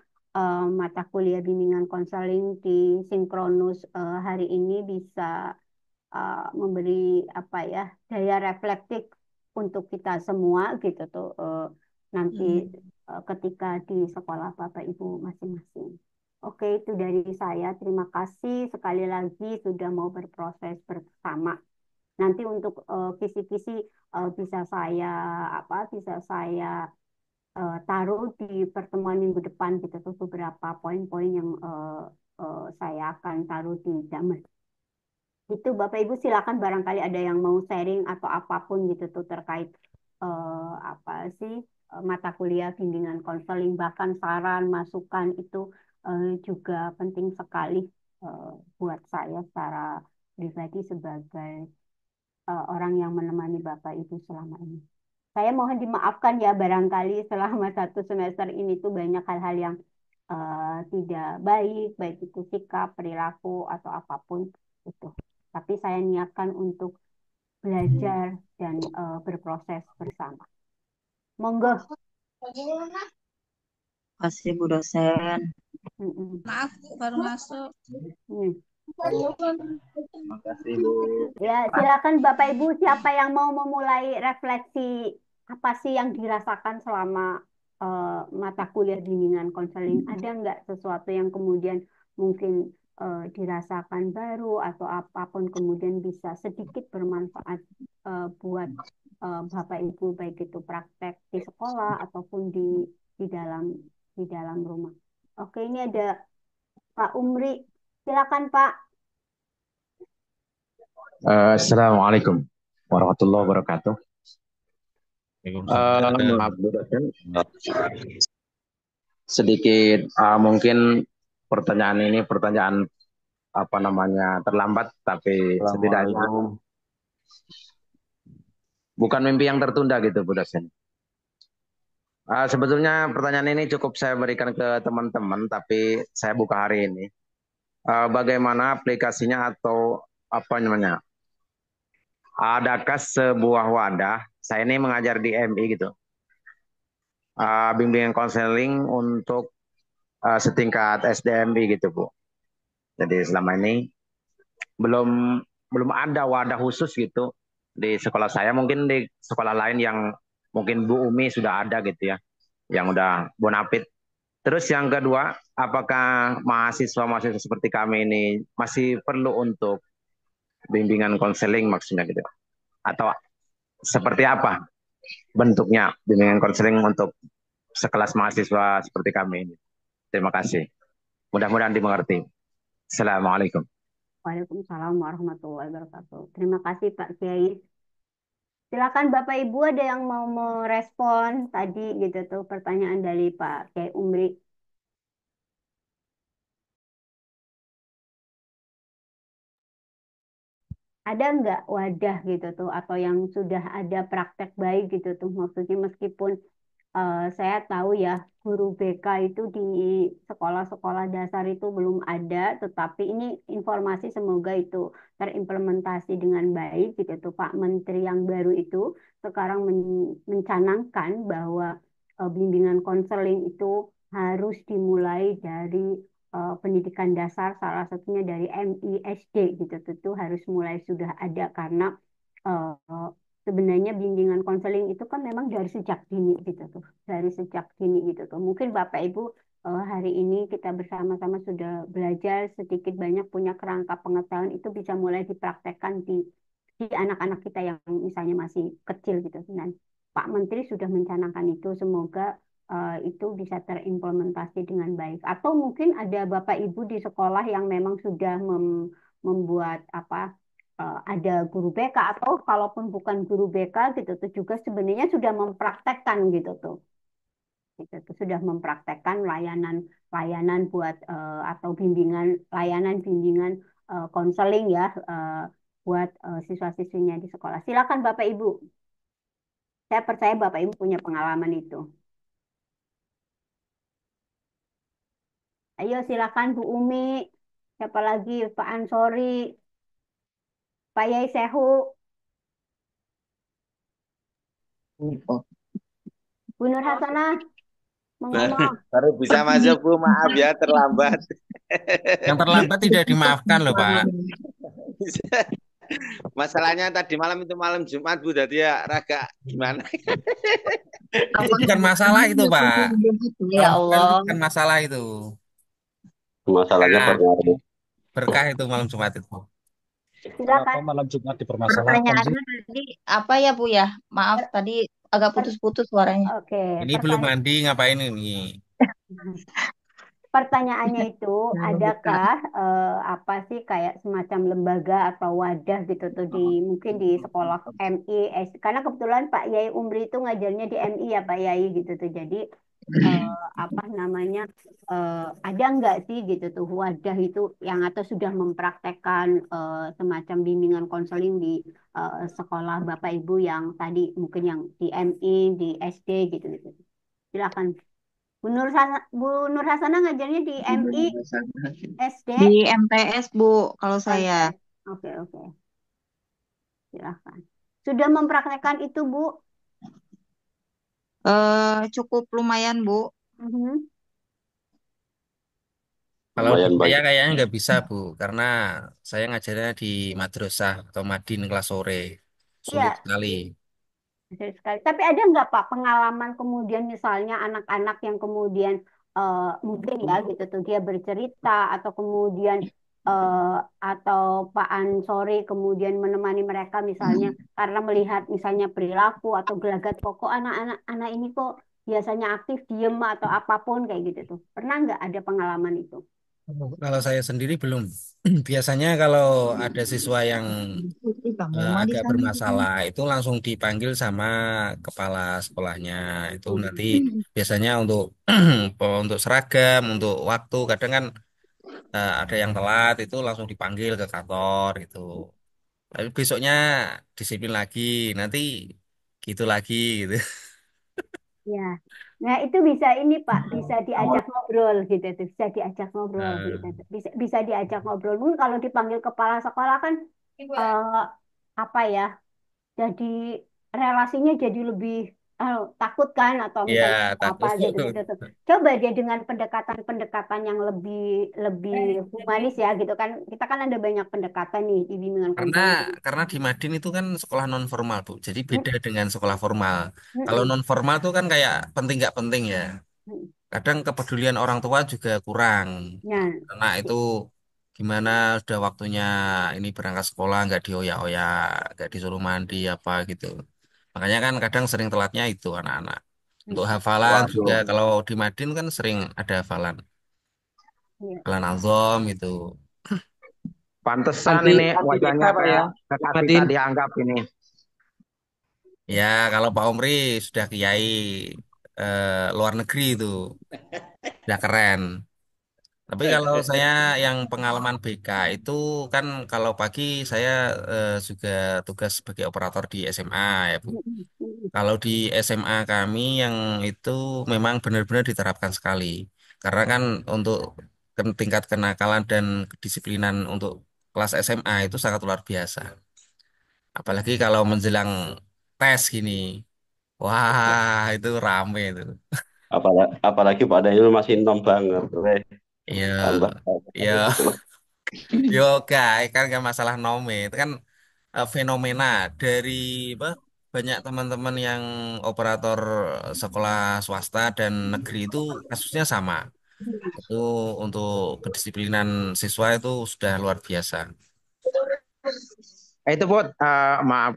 mata kuliah bimbingan konseling di Sinkronus hari ini bisa memberi apa ya daya reflektif untuk kita semua gitu tuh nanti ketika di sekolah Bapak Ibu masing-masing. Oke, itu dari saya. Terima kasih sekali lagi sudah mau berproses bersama. Nanti untuk kisi-kisi bisa saya bisa saya taruh di pertemuan minggu depan gitu tuh beberapa poin-poin yang saya akan taruh di Damai. Itu Bapak Ibu silakan barangkali ada yang mau sharing atau apapun gitu tuh terkait apa sih mata kuliah bimbingan konseling, bahkan saran masukan itu juga penting sekali eh, buat saya secara pribadi sebagai orang yang menemani Bapak Ibu selama ini. Saya mohon dimaafkan ya barangkali selama 1 semester ini tuh banyak hal-hal yang tidak baik, baik itu sikap, perilaku atau apapun itu. Tapi saya niatkan untuk belajar dan berproses bersama. Monggo. Kasih Bu dosen. Mm-mm. Maaf, Bu, baru masuk. Hmm. Terima kasih, Bu. Ya, silakan Bapak Ibu siapa yang mau memulai refleksi apa sih yang dirasakan selama mata kuliah bimbingan konseling? Ada nggak sesuatu yang kemudian mungkin dirasakan baru atau apapun kemudian bisa sedikit bermanfaat buat Bapak Ibu baik itu praktek di sekolah ataupun di dalam rumah. Oke, ini ada Pak Umri. Silakan Pak. Assalamualaikum warahmatullahi wabarakatuh. Waalaikumsalam. Maaf Bu dosen, sedikit mungkin pertanyaan ini pertanyaan apa namanya terlambat, tapi setidaknya Assalamualaikum. bukan mimpi yang tertunda gitu Bu dosen. Sebetulnya pertanyaan ini cukup saya berikan ke teman-teman, tapi saya buka hari ini. Bagaimana aplikasinya atau apa namanya? Adakah sebuah wadah? Saya ini mengajar di MI gitu. Bimbingan konseling untuk setingkat SDMI gitu Bu. Jadi selama ini belum belum ada wadah khusus gitu di sekolah saya. Mungkin di sekolah lain yang mungkin Bu Umi sudah ada gitu ya, yang udah bonafit. Terus yang kedua, apakah mahasiswa-mahasiswa seperti kami ini masih perlu untuk bimbingan konseling maksudnya gitu? Atau seperti apa bentuknya bimbingan konseling untuk sekelas mahasiswa seperti kami ini? Terima kasih. Mudah-mudahan dimengerti. Assalamualaikum. Waalaikumsalam warahmatullahi wabarakatuh. Terima kasih Pak Kiai. Silakan Bapak Ibu ada yang mau merespon tadi gitu tuh pertanyaan dari Pak Kiai Umri. Ada nggak wadah gitu tuh atau yang sudah ada praktek baik gitu tuh maksudnya meskipun saya tahu ya guru BK itu di sekolah-sekolah dasar itu belum ada, tetapi ini informasi semoga itu terimplementasi dengan baik gitu tuh. Pak Menteri yang baru itu sekarang mencanangkan bahwa bimbingan konseling itu harus dimulai dari pendidikan dasar, salah satunya dari MISD gitu tuh, itu harus mulai sudah ada karena eh, sebenarnya bimbingan konseling itu kan memang dari sejak dini gitu tuh, dari sejak dini gitu tuh. Mungkin Bapak Ibu hari ini kita bersama-sama sudah belajar sedikit banyak punya kerangka pengetahuan itu bisa mulai dipraktekkan di anak-anak kita yang misalnya masih kecil gitu. Dan Pak Menteri sudah mencanangkan itu, semoga itu bisa terimplementasi dengan baik. Atau mungkin ada Bapak Ibu di sekolah yang memang sudah membuat apa ada guru BK atau kalaupun bukan guru BK gitu tuh juga sebenarnya sudah mempraktekkan gitu tuh. Gitu tuh sudah mempraktekkan layanan buat atau layanan bimbingan konseling ya buat siswa-siswinya di sekolah. Silakan Bapak Ibu. Saya percaya Bapak Ibu punya pengalaman itu. Ayo silakan Bu Umi. Siapa lagi? Pak Ansori, Pak Yai Sehu, Bu Nur Hasanah, monggo. Baru bisa masuk Bu, maaf ya terlambat. Yang terlambat tidak dimaafkan loh Pak. Masalahnya tadi malam itu malam Jumat Bu, jadi ya raga gimana? Itu bukan masalah itu Pak. Ya Kalau bukan itu Allah. bukan masalah itu. Masalahnya Nah, berpengaruh. berkah itu malam Jumat itu. Silakan. Kenapa malam Jumat dipermasalahkan sih? Pertanyaannya tadi apa ya Bu ya? Maaf tadi agak putus-putus suaranya. Oke, Ini belum mandi ngapain ini? pertanyaannya itu, adakah apa sih kayak semacam lembaga atau wadah gitu tuh di mungkin di sekolah MI, karena kebetulan Pak Yai Umri itu ngajarnya di MI ya Pak Yai gitu tuh. Jadi apa namanya ada nggak sih gitu tuh wadah itu yang atau sudah mempraktekkan semacam bimbingan konseling di sekolah Bapak Ibu yang tadi mungkin yang di MI, di SD gitu gitu. Silakan. Bu Nur Hasana ngajarnya di MI, SD, Di MTS, Bu, kalau saya. MTS. Oke, oke. Silakan. Sudah mempraktekkan itu, Bu? Cukup lumayan, Bu. Mhm. Kalau di Lumayan saya banyak. kayaknya nggak bisa, Bu, karena saya ngajarnya di madrasah atau madin kelas sore. Sulit Iya, sekali. betul sekali. Tapi ada nggak Pak pengalaman kemudian misalnya anak-anak yang kemudian mungkin ya gitu tuh dia bercerita atau kemudian eh, atau Pak Ansori kemudian menemani mereka misalnya karena melihat misalnya perilaku atau gelagat pokok anak-anak anak ini kok biasanya aktif diem atau apapun kayak gitu tuh. Pernah nggak ada pengalaman itu? Kalau saya sendiri belum. Biasanya kalau ada siswa yang Putri, kamu mah di agak sana. bermasalah, itu langsung dipanggil sama kepala sekolahnya. Itu nanti biasanya untuk untuk seragam, untuk waktu, kadang kan ada yang telat, itu langsung dipanggil ke kantor gitu. Tapi besoknya disiplin lagi, nanti gitu lagi gitu. Ya, nah itu bisa ini Pak, bisa diajak ngobrol gitu tuh, bisa diajak ngobrol gitu Eh, tuh. Bisa diajak ngobrol. Mungkin kalau dipanggil kepala sekolah kan eh, apa ya, jadi relasinya jadi lebih takut kan atau ya misalnya apa takut. gitu gitu tuh. Coba dia dengan pendekatan-pendekatan yang lebih lebih humanis ya gitu kan. Kita kan ada banyak pendekatan nih di bimbingan Karena konseling. karena di Madin itu kan sekolah non formal, Bu. Jadi Mm, beda dengan sekolah formal. Kalau mm, non formal tuh kan kayak penting nggak penting ya. mm. Kadang kepedulian orang tua juga kurang. Ya, Anak itu gimana sudah waktunya ini berangkat sekolah nggak dioyak-oyak, nggak disuruh mandi apa gitu. Makanya kan kadang sering telatnya itu anak-anak. Untuk mm, hafalan juga Waduh, kalau di Madin kan sering ada hafalan. iya. Hafalan azom itu. pantesan Anti ini anti BK wajahnya Pak ya, kayak kekasih Madin. tak dianggap ini. Ya kalau Pak Omri sudah kiai luar negeri itu, udah keren. Tapi kalau saya yang pengalaman BK itu kan kalau pagi saya juga tugas sebagai operator di SMA ya Bu. Mm, mm, mm. Kalau di SMA kami yang itu memang benar-benar diterapkan sekali. Karena kan untuk tingkat kenakalan dan kedisiplinan untuk kelas SMA itu sangat luar biasa. Apalagi kalau menjelang tes gini. Wah, itu rame itu. Apalagi Pak Daniel masih nom banget. Weh, Iya, tambah iya. gitu loh. Yoga, kan gak masalah nome. Itu kan fenomena dari apa, banyak teman-teman yang operator sekolah swasta dan negeri itu kasusnya sama. Itu untuk kedisiplinan siswa itu sudah luar biasa. Itu buat maaf.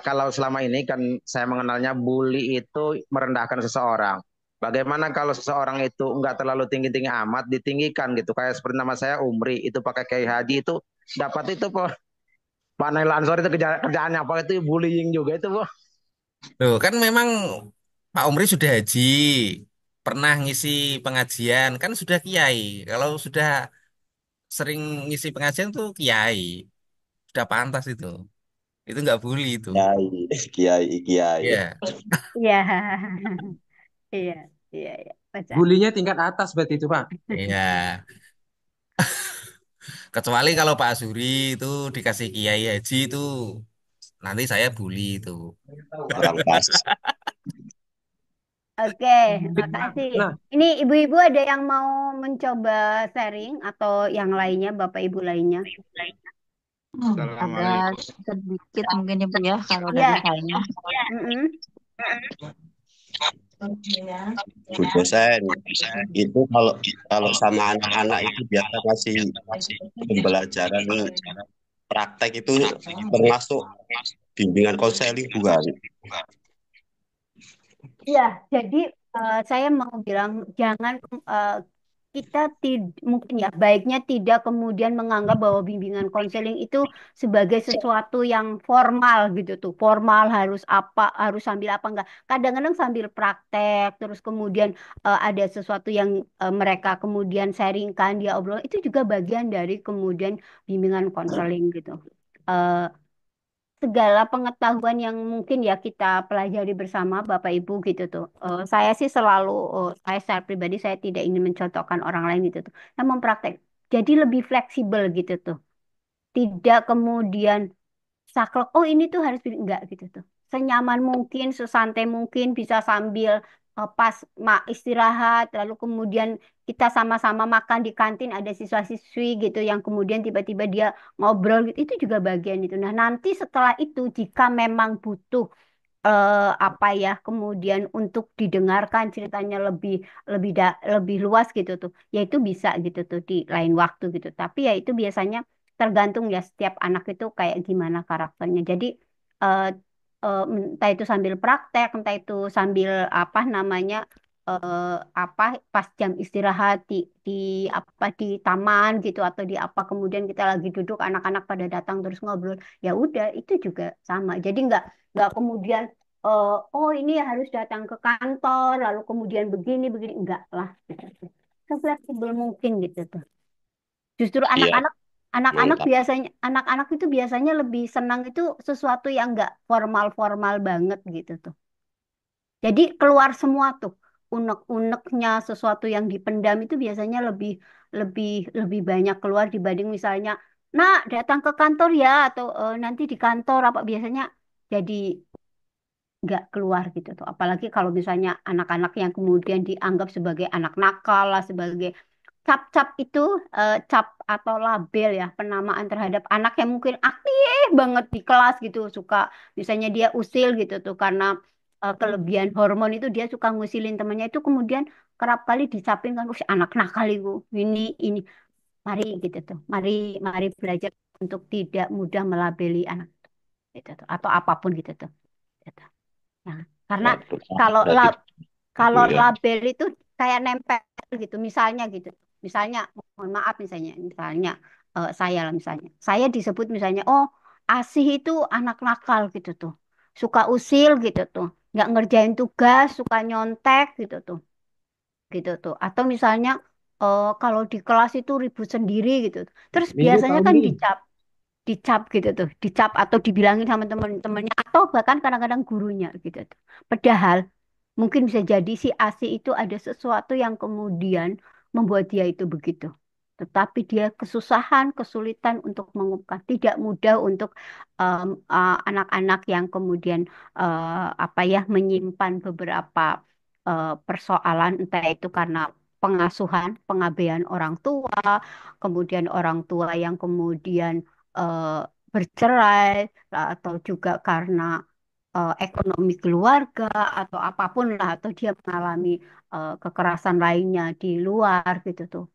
Kalau selama ini kan saya mengenalnya bully itu merendahkan seseorang. Bagaimana kalau seseorang itu nggak terlalu tinggi-tinggi amat, ditinggikan gitu. Kayak seperti nama saya Umri, itu pakai Kiai Haji itu dapat itu Pak Nail Ansor itu kerjaannya apa itu bullying juga itu Bu. Loh, kan memang Pak Omri sudah haji, pernah ngisi pengajian, kan sudah kiai. Kalau sudah sering ngisi pengajian tuh kiai, sudah pantas itu. Itu nggak bully itu. Kiai, kiai, kiai. Iya, Iya, iya, iya, iya. Baca. Bulinya tingkat atas berarti itu Pak. iya. Kecuali kalau Pak Suri itu dikasih kiai haji itu nanti saya bully itu. Kurang pas. Oke, makasih. Nah, Ini ibu-ibu ada yang mau mencoba sharing atau yang lainnya, bapak ibu lainnya? Ada sedikit mungkin ya, Bu, ya, kalau Ya, dari saya. mm-mm. Bu dosen, itu kalau kalau sama anak-anak itu biasa ngasih pembelajaran praktek itu termasuk bimbingan konseling bukan? Ya, jadi saya mau bilang jangan kita mungkin ya baiknya tidak kemudian menganggap bahwa bimbingan konseling itu sebagai sesuatu yang formal gitu tuh. Formal harus apa, harus sambil apa enggak. Kadang-kadang sambil praktek, terus kemudian ada sesuatu yang mereka kemudian sharingkan, dia obrol, itu juga bagian dari kemudian bimbingan konseling gitu. Eh, Segala pengetahuan yang mungkin ya kita pelajari bersama Bapak Ibu gitu tuh. Saya sih selalu, saya secara pribadi saya tidak ingin mencontohkan orang lain gitu tuh. Saya mempraktek. Jadi lebih fleksibel gitu tuh. Tidak kemudian saklek, oh ini tuh harus enggak gitu tuh. Senyaman mungkin, sesantai mungkin, bisa sambil pas istirahat, lalu kemudian kita sama-sama makan di kantin, ada siswa-siswi gitu yang kemudian tiba-tiba dia ngobrol gitu, itu juga bagian itu. Nah, nanti setelah itu jika memang butuh apa ya kemudian untuk didengarkan ceritanya lebih lebih luas gitu tuh ya itu bisa gitu tuh di lain waktu gitu tapi ya itu biasanya tergantung ya setiap anak itu kayak gimana karakternya jadi eh, entah itu sambil praktek entah itu sambil apa namanya apa pas jam istirahat di apa di taman gitu atau di apa kemudian kita lagi duduk anak-anak pada datang terus ngobrol ya udah itu juga sama jadi nggak kemudian oh ini harus datang ke kantor, lalu kemudian begini, begini. Enggak lah. Gitu. Sefleksibel mungkin gitu tuh. Justru Iya, anak-anak mantap. biasanya, anak-anak itu biasanya lebih senang itu sesuatu yang enggak formal-formal banget gitu tuh. Jadi keluar semua tuh. Unek-uneknya sesuatu yang dipendam itu biasanya lebih lebih lebih banyak keluar dibanding misalnya, nah datang ke kantor ya atau nanti di kantor apa biasanya jadi nggak keluar gitu tuh. Apalagi kalau misalnya anak-anak yang kemudian dianggap sebagai anak nakal lah, sebagai cap-cap itu cap atau label ya penamaan terhadap anak yang mungkin aktif banget di kelas gitu, suka misalnya dia usil gitu tuh karena kelebihan hormon itu dia suka ngusilin temannya itu kemudian kerap kali dicapin kan, anak nakal itu ini mari gitu tuh, mari mari belajar untuk tidak mudah melabeli anak gitu tuh atau apapun gitu tuh. Gitu. Nah, karena Waduh, kalau berarti kalau iya. label itu kayak nempel gitu, misalnya gitu. Misalnya, mohon maaf misalnya saya lah misalnya. Saya disebut misalnya, oh Asih itu anak nakal gitu tuh. Suka usil gitu tuh. Nggak ngerjain tugas, suka nyontek gitu tuh. Gitu tuh. Atau misalnya kalau di kelas itu ribut sendiri gitu. Terus Mirip biasanya kan Audi. dicap gitu tuh, dicap atau dibilangin sama teman-temannya atau bahkan kadang-kadang gurunya gitu tuh. Padahal mungkin bisa jadi si AC itu ada sesuatu yang kemudian membuat dia itu begitu. Tetapi dia kesusahan, kesulitan untuk mengungkap, tidak mudah untuk anak-anak yang kemudian apa ya menyimpan beberapa persoalan, entah itu karena pengasuhan, pengabaian orang tua, kemudian orang tua yang kemudian eh, bercerai, atau juga karena ekonomi keluarga atau apapun lah atau dia mengalami kekerasan lainnya di luar gitu tuh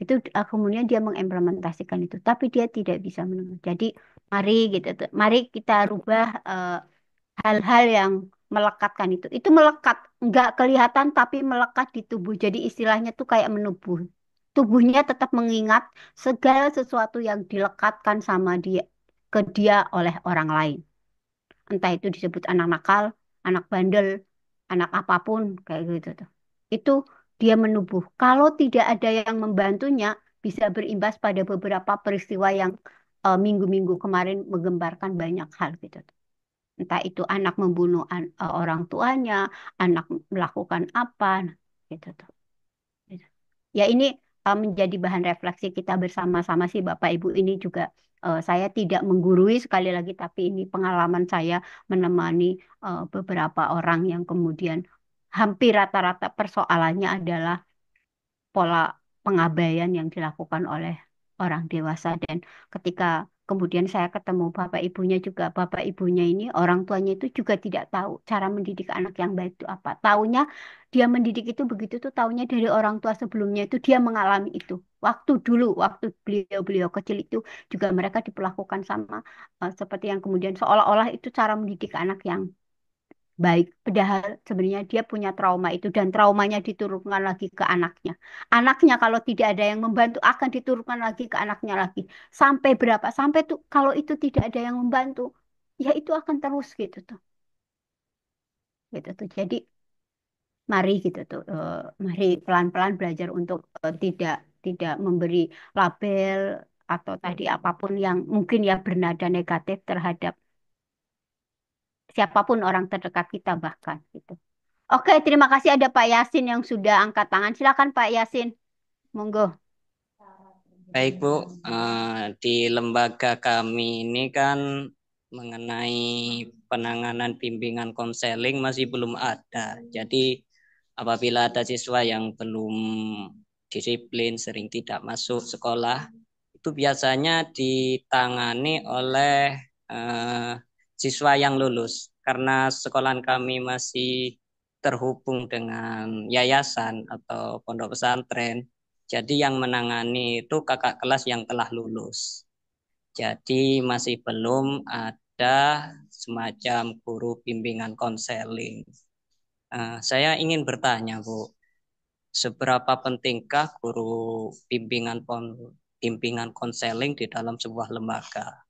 itu kemudian dia mengimplementasikan itu tapi dia tidak bisa mendengar jadi mari gitu tuh mari kita rubah hal-hal yang melekatkan itu melekat nggak kelihatan tapi melekat di tubuh jadi istilahnya tuh kayak menubuh tubuhnya tetap mengingat segala sesuatu yang dilekatkan sama dia ke dia oleh orang lain entah itu disebut anak nakal, anak bandel, anak apapun kayak gitu tuh. Itu dia menubuh. Kalau tidak ada yang membantunya, bisa berimbas pada beberapa peristiwa yang minggu-minggu kemarin menggembarkan banyak hal gitu tuh. Entah itu anak membunuh orang tuanya, anak melakukan apa, nah, gitu tuh. Gitu. Ya ini menjadi bahan refleksi kita bersama-sama sih Bapak Ibu ini juga saya tidak menggurui sekali lagi tapi ini pengalaman saya menemani beberapa orang yang kemudian hampir rata-rata persoalannya adalah pola pengabaian yang dilakukan oleh orang dewasa dan ketika kemudian saya ketemu bapak ibunya juga bapak ibunya ini orang tuanya itu juga tidak tahu cara mendidik anak yang baik itu apa taunya dia mendidik itu begitu tuh taunya dari orang tua sebelumnya itu dia mengalami itu waktu dulu waktu beliau-beliau kecil itu juga mereka diperlakukan sama seperti yang kemudian seolah-olah itu cara mendidik anak yang baik. Padahal sebenarnya dia punya trauma itu dan traumanya diturunkan lagi ke anaknya. Anaknya kalau tidak ada yang membantu akan diturunkan lagi ke anaknya lagi. Sampai berapa? Sampai tuh kalau itu tidak ada yang membantu, ya itu akan terus gitu tuh. Gitu tuh. Jadi mari gitu tuh. Mari pelan-pelan belajar untuk tidak tidak memberi label atau tadi apapun yang mungkin ya bernada negatif terhadap siapapun orang terdekat kita bahkan gitu. Oke, terima kasih ada Pak Yasin yang sudah angkat tangan. Silakan Pak Yasin, monggo. Baik Bu, di lembaga kami ini kan mengenai penanganan bimbingan konseling masih belum ada. Jadi apabila ada siswa yang belum disiplin, sering tidak masuk sekolah, itu biasanya ditangani oleh eh, siswa yang lulus. Karena sekolahan kami masih terhubung dengan yayasan atau pondok pesantren, jadi yang menangani itu kakak kelas yang telah lulus. Jadi masih belum ada semacam guru bimbingan konseling. Saya ingin bertanya, Bu, seberapa pentingkah guru bimbingan konseling di dalam sebuah lembaga?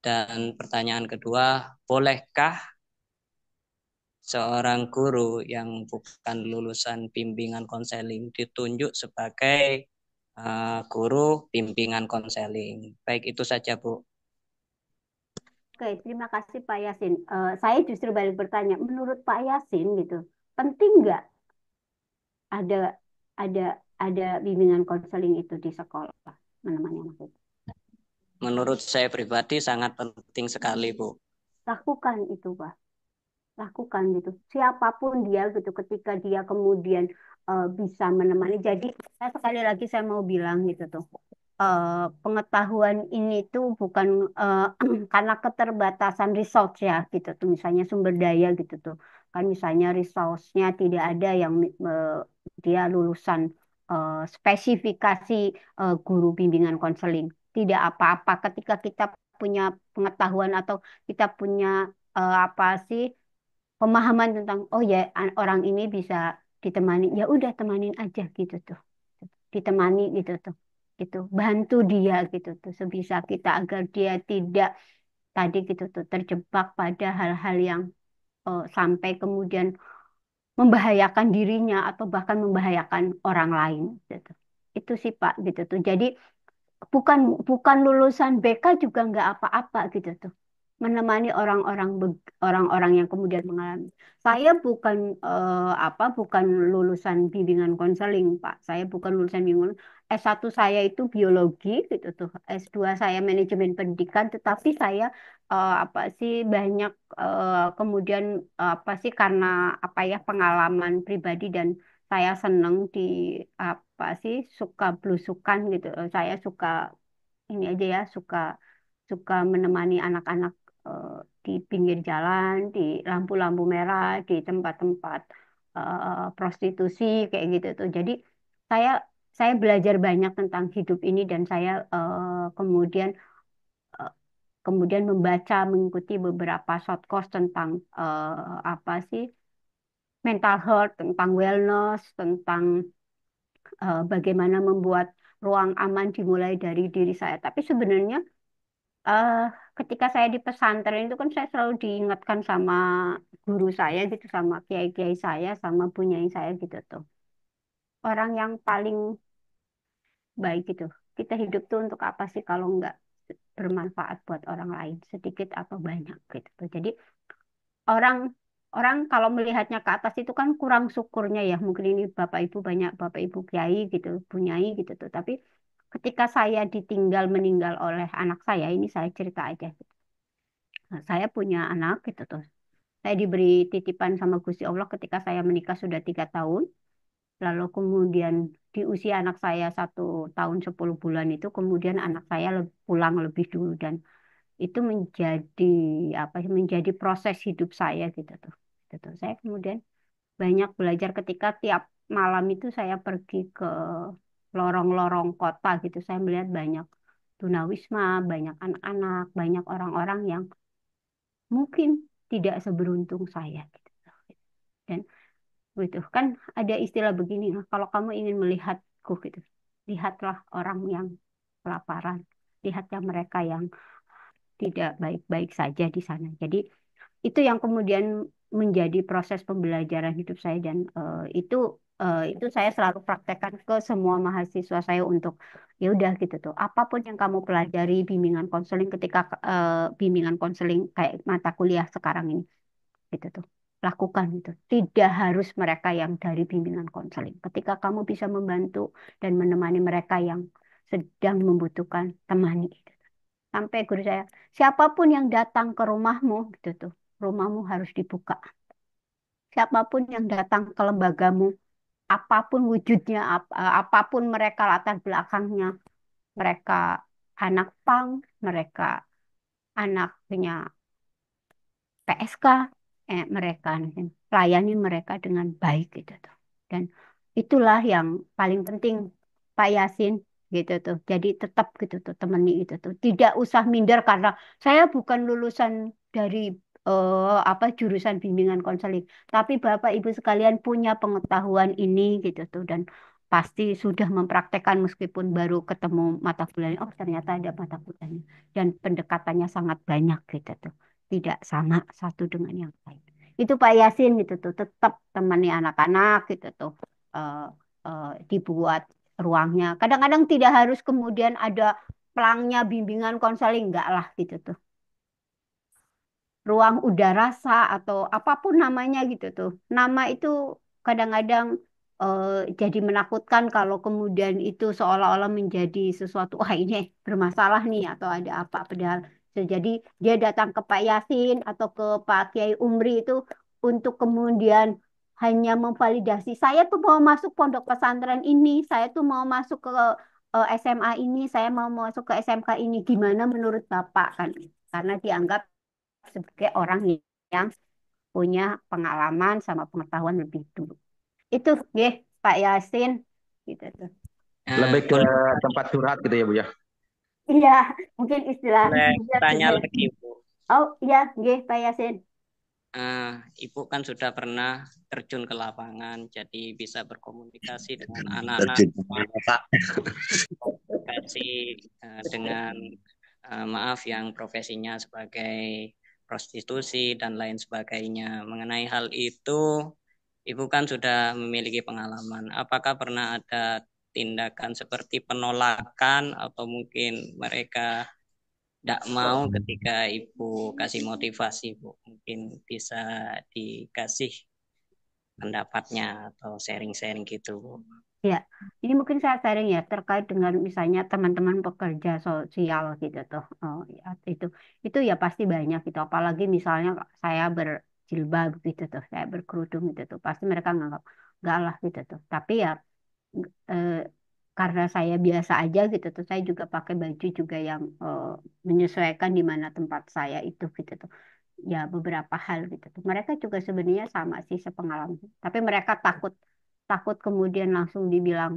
Dan pertanyaan kedua, bolehkah seorang guru yang bukan lulusan bimbingan konseling ditunjuk sebagai guru bimbingan konseling? Baik, itu saja, Bu. Oke, terima kasih Pak Yasin. Saya justru balik bertanya, menurut Pak Yasin gitu, penting nggak ada ada ada bimbingan konseling itu di sekolah menemani anak itu? Menurut saya pribadi sangat penting sekali, Bu. Lakukan itu, Pak. Lakukan gitu. Siapapun dia gitu, ketika dia kemudian bisa menemani. Jadi saya sekali lagi saya mau bilang gitu tuh. Pengetahuan ini tuh bukan karena keterbatasan resource ya gitu tuh, misalnya sumber daya gitu tuh kan, misalnya resource-nya tidak ada yang dia lulusan spesifikasi guru bimbingan konseling, tidak apa-apa ketika kita punya pengetahuan atau kita punya apa sih pemahaman tentang oh ya orang ini bisa ditemani, ya udah temanin aja gitu tuh, ditemani gitu tuh, gitu bantu dia gitu tuh sebisa kita agar dia tidak tadi gitu tuh terjebak pada hal-hal yang sampai kemudian membahayakan dirinya atau bahkan membahayakan orang lain gitu. Itu sih Pak gitu tuh. Jadi bukan bukan lulusan BK juga nggak apa-apa gitu tuh, menemani orang-orang yang kemudian mengalami. Saya bukan bukan lulusan bimbingan konseling, Pak. Saya bukan lulusan bimbingan. S1 saya itu biologi gitu tuh. S2 saya manajemen pendidikan, tetapi saya banyak kemudian apa sih karena apa ya pengalaman pribadi dan saya seneng di apa sih suka belusukan gitu. Saya suka ini aja ya suka suka menemani anak-anak eh, di pinggir jalan, di lampu-lampu merah, di tempat-tempat prostitusi kayak gitu tuh. Jadi saya saya belajar banyak tentang hidup ini dan saya eh, kemudian membaca mengikuti beberapa short course tentang apa sih mental health, tentang wellness, tentang bagaimana membuat ruang aman dimulai dari diri saya. Tapi sebenarnya eh ketika saya di pesantren itu kan saya selalu diingatkan sama guru saya gitu, sama kiai-kiai saya, sama bunyai saya gitu tuh. Orang yang paling baik gitu. Kita hidup tuh untuk apa sih kalau nggak bermanfaat buat orang lain, sedikit atau banyak gitu tuh. Jadi orang orang kalau melihatnya ke atas itu kan kurang syukurnya ya. Mungkin ini Bapak Ibu banyak Bapak Ibu kiai gitu, bunyai gitu tuh. Tapi ketika saya ditinggal meninggal oleh anak saya, ini saya cerita aja. Nah, saya punya anak gitu tuh. Saya diberi titipan sama Gusti Allah ketika saya menikah sudah 3 tahun. Lalu kemudian di usia anak saya 1 tahun 10 bulan itu kemudian anak saya pulang lebih dulu dan itu menjadi apa ya, menjadi proses hidup saya gitu tuh. Gitu tuh. Saya kemudian banyak belajar ketika tiap malam itu saya pergi ke lorong-lorong kota gitu. Saya melihat banyak tunawisma, banyak anak-anak, banyak orang-orang yang mungkin tidak seberuntung saya gitu. Dan gitu kan ada istilah begini, "Nah, kalau kamu ingin melihatku gitu, lihatlah orang yang kelaparan, lihatlah mereka yang tidak baik-baik saja di sana." Jadi itu yang kemudian menjadi proses pembelajaran hidup saya dan itu saya selalu praktekkan ke semua mahasiswa saya untuk ya udah gitu tuh apapun yang kamu pelajari bimbingan konseling ketika bimbingan konseling kayak mata kuliah sekarang ini gitu tuh lakukan itu tidak harus mereka yang dari bimbingan konseling ketika kamu bisa membantu dan menemani mereka yang sedang membutuhkan temani gitu. Sampai guru saya siapapun yang datang ke rumahmu gitu tuh rumahmu harus dibuka siapapun yang datang ke lembagamu apapun wujudnya apapun mereka latar belakangnya mereka anak pang mereka anaknya PSK mereka layani mereka dengan baik gitu tuh. Dan itulah yang paling penting Pak Yasin gitu tuh. Jadi tetap gitu tuh temani itu tuh. Tidak usah minder karena saya bukan lulusan dari apa jurusan bimbingan konseling, tapi Bapak Ibu sekalian punya pengetahuan ini gitu tuh dan pasti sudah mempraktekkan meskipun baru ketemu mata kuliahnya. Oh, ternyata ada mata kuliahnya dan pendekatannya sangat banyak gitu tuh tidak sama satu dengan yang lain. Itu Pak Yasin gitu tuh, tetap temani anak-anak gitu tuh, eh, dibuat ruangnya. Kadang-kadang tidak harus kemudian ada pelangnya bimbingan konseling, enggak lah gitu tuh. Ruang udara atau apapun namanya gitu tuh. Nama itu kadang-kadang eh, jadi menakutkan kalau kemudian itu seolah-olah menjadi sesuatu, wah ini bermasalah nih atau ada apa. Padahal bisa jadi dia datang ke Pak Yasin atau ke Pak Kiai Umri itu untuk kemudian hanya memvalidasi. Saya tuh mau masuk pondok pesantren ini, saya tuh mau masuk ke SMA ini, saya mau masuk ke SMK ini. Gimana menurut Bapak kan? Karena dianggap sebagai orang yang punya pengalaman sama pengetahuan lebih dulu. Itu ya Pak Yasin gitu tuh. Lebih ke Boleh, tempat curhat gitu ya Bu ya. Iya, mungkin istilah boleh bijak tanya gitu ya. lagi, Bu. Oh iya, nggih Pak Yasin. Ibu kan sudah pernah terjun ke lapangan, jadi bisa berkomunikasi dengan anak-anak, Terjun kemana, Pak? komunikasi dengan maaf yang profesinya sebagai prostitusi dan lain sebagainya. Mengenai hal itu, Ibu kan sudah memiliki pengalaman. Apakah pernah ada tindakan seperti penolakan atau mungkin mereka tidak mau ketika Ibu kasih motivasi, Bu? Mungkin bisa dikasih pendapatnya atau sharing-sharing gitu, Bu. Ya, ini mungkin saya sharing ya terkait dengan misalnya teman-teman pekerja sosial gitu tuh. Oh, ya, itu ya pasti banyak gitu. Apalagi misalnya saya berjilbab gitu tuh, saya berkerudung gitu tuh, pasti mereka nganggap enggak lah gitu tuh. Tapi ya eh, karena saya biasa aja gitu tuh, saya juga pakai baju juga yang menyesuaikan di mana tempat saya itu gitu tuh. Ya beberapa hal gitu tuh. Mereka juga sebenarnya sama sih sepengalaman. Tapi mereka takut takut kemudian langsung dibilang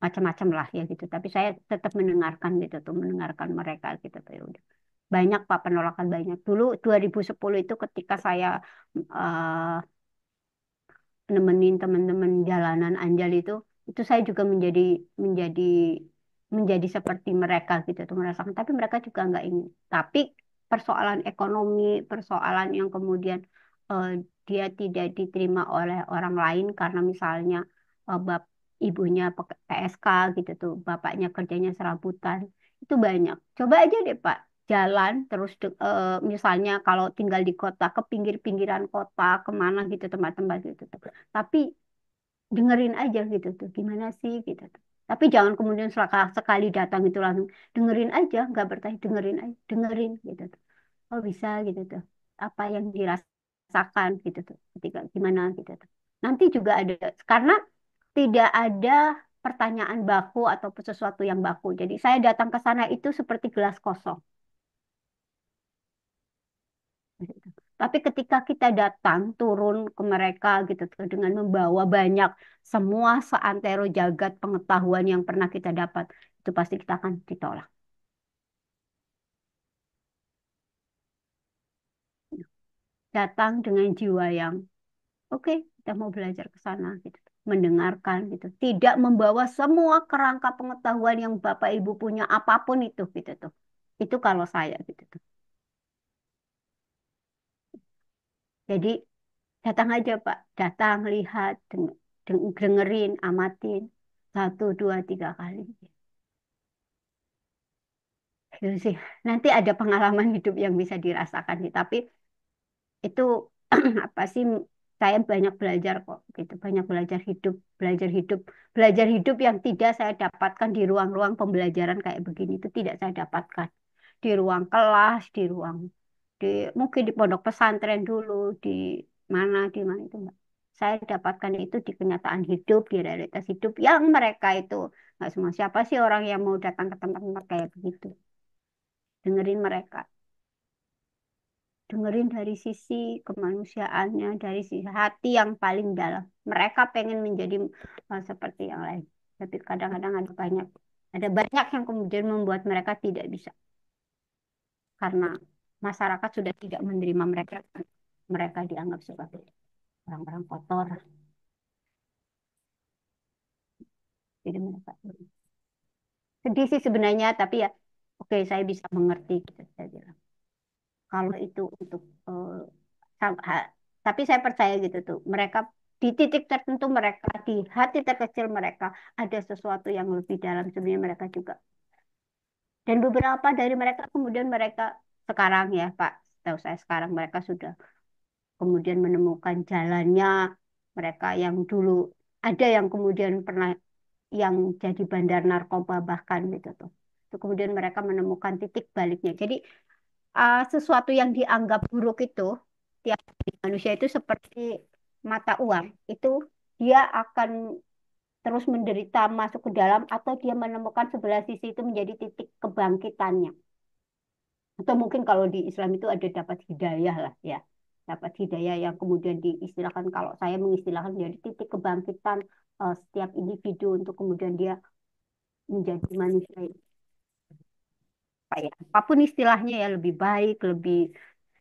macam-macam lah ya gitu. Tapi saya tetap mendengarkan gitu tuh, mendengarkan mereka gitu tuh ya udah. Banyak Pak penolakan banyak. Dulu 2010 itu ketika saya eh, nemenin teman-teman jalanan Anjal itu saya juga menjadi menjadi seperti mereka gitu tuh merasakan tapi mereka juga nggak ingin tapi persoalan ekonomi persoalan yang kemudian eh, dia tidak diterima oleh orang lain karena misalnya bab ibunya PSK gitu tuh bapaknya kerjanya serabutan itu banyak coba aja deh Pak jalan terus misalnya kalau tinggal di kota ke pinggir-pinggiran kota kemana gitu tempat-tempat gitu tuh. Tapi dengerin aja gitu tuh gimana sih gitu tuh. Tapi jangan kemudian sekali datang itu langsung dengerin aja nggak bertanya dengerin aja dengerin gitu tuh. Oh bisa gitu tuh apa yang dirasakan gitu tuh ketika gimana gitu tuh. Nanti juga ada karena tidak ada pertanyaan baku atau sesuatu yang baku. Jadi saya datang ke sana itu seperti gelas kosong. Gitu. Tapi ketika kita datang turun ke mereka gitu tuh, dengan membawa banyak semua seantero jagat pengetahuan yang pernah kita dapat, itu pasti kita akan ditolak. Datang dengan jiwa yang Oke, kita mau belajar ke sana gitu. Mendengarkan gitu. Tidak membawa semua kerangka pengetahuan yang Bapak Ibu punya apapun itu gitu tuh. Itu kalau saya gitu tuh. Jadi datang aja Pak, datang lihat, dengerin, amatin 1, 2, 3 kali. Gitu sih. Nanti ada pengalaman hidup yang bisa dirasakan sih. Tapi itu apa sih? Saya banyak belajar kok, gitu. Banyak belajar hidup yang tidak saya dapatkan di ruang-ruang pembelajaran kayak begini itu tidak saya dapatkan di ruang kelas, di mungkin di pondok pesantren dulu, di mana itu enggak. Saya dapatkan itu di kenyataan hidup, di realitas hidup yang mereka itu nggak semua siapa sih orang yang mau datang ke tempat-tempat kayak begitu. Dengerin mereka. Dengerin dari sisi kemanusiaannya, dari sisi hati yang paling dalam. Mereka pengen menjadi seperti yang lain. Tapi kadang-kadang ada banyak yang kemudian membuat mereka tidak bisa. Karena masyarakat sudah tidak menerima mereka. Mereka dianggap sebagai orang-orang kotor. Jadi mereka sedih sih sebenarnya, tapi ya oke saya bisa mengerti gitu saya bilang. Kalau itu untuk tapi saya percaya gitu tuh mereka di titik tertentu mereka di hati terkecil mereka ada sesuatu yang lebih dalam sebenarnya mereka juga dan beberapa dari mereka kemudian mereka sekarang ya Pak tahu saya sekarang mereka sudah kemudian menemukan jalannya mereka yang dulu ada yang kemudian pernah yang jadi bandar narkoba bahkan gitu tuh itu kemudian mereka menemukan titik baliknya jadi sesuatu yang dianggap buruk itu tiap manusia itu seperti mata uang itu dia akan terus menderita masuk ke dalam atau dia menemukan sebelah sisi itu menjadi titik kebangkitannya atau mungkin kalau di Islam itu ada dapat hidayah lah ya dapat hidayah yang kemudian diistilahkan kalau saya mengistilahkan menjadi titik kebangkitan setiap individu untuk kemudian dia menjadi manusia apa ya apapun istilahnya ya lebih baik lebih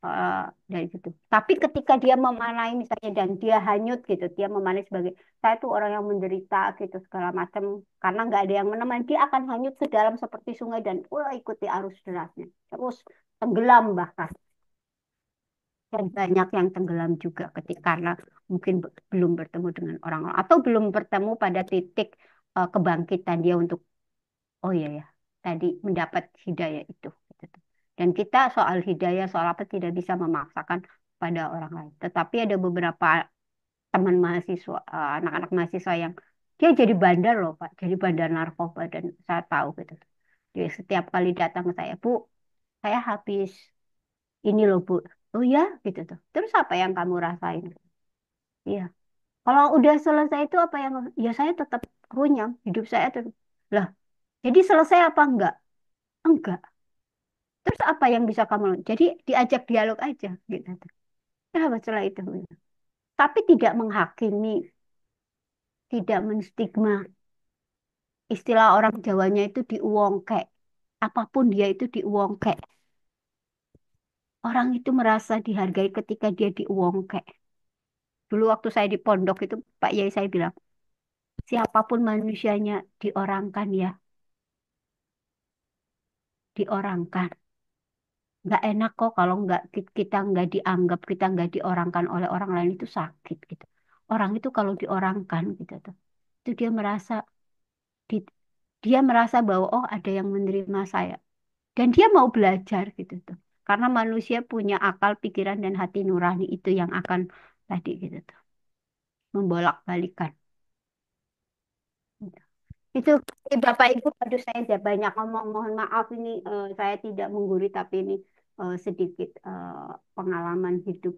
eh, dari gitu. Tapi ketika dia memanai misalnya dan dia hanyut gitu, dia memanai sebagai saya tuh orang yang menderita gitu segala macam karena nggak ada yang menemani dia akan hanyut ke dalam seperti sungai dan ikuti arus derasnya terus tenggelam bahkan dan banyak yang tenggelam juga ketika karena mungkin belum bertemu dengan orang-orang atau belum bertemu pada titik kebangkitan dia untuk oh iya ya, tadi mendapat hidayah itu. Gitu. Dan kita soal hidayah, soal apa tidak bisa memaksakan pada orang lain. Tetapi ada beberapa teman mahasiswa, anak-anak mahasiswa yang dia jadi bandar loh Pak, jadi bandar narkoba dan saya tahu gitu. Jadi setiap kali datang ke saya, Bu, saya habis ini loh Bu. Oh ya, gitu tuh. Terus apa yang kamu rasain? Iya. Kalau udah selesai itu apa yang ya saya tetap runyam, hidup saya tetap. Lah, jadi selesai apa enggak? Enggak. Terus apa yang bisa kamu lakukan? Jadi diajak dialog aja gitu. Kenapa setelah itu? Tapi tidak menghakimi, tidak menstigma. Istilah orang Jawanya itu diuwongke. Apapun dia itu diuwongke. Orang itu merasa dihargai ketika dia diuwongke. Dulu waktu saya di pondok itu Pak Yai saya bilang, siapapun manusianya diorangkan ya. Diorangkan. Nggak enak kok kalau kita nggak dianggap, kita nggak diorangkan oleh orang lain itu sakit gitu. Orang itu kalau diorangkan gitu tuh, itu di- dia merasa bahwa oh ada yang menerima saya dan dia mau belajar gitu tuh. Karena manusia punya akal, pikiran dan hati nurani itu yang akan tadi gitu tuh, membolak-balikan. Itu Bapak Ibu, aduh saya sudah banyak ngomong, mohon maaf ini saya tidak menggurui tapi ini sedikit pengalaman hidup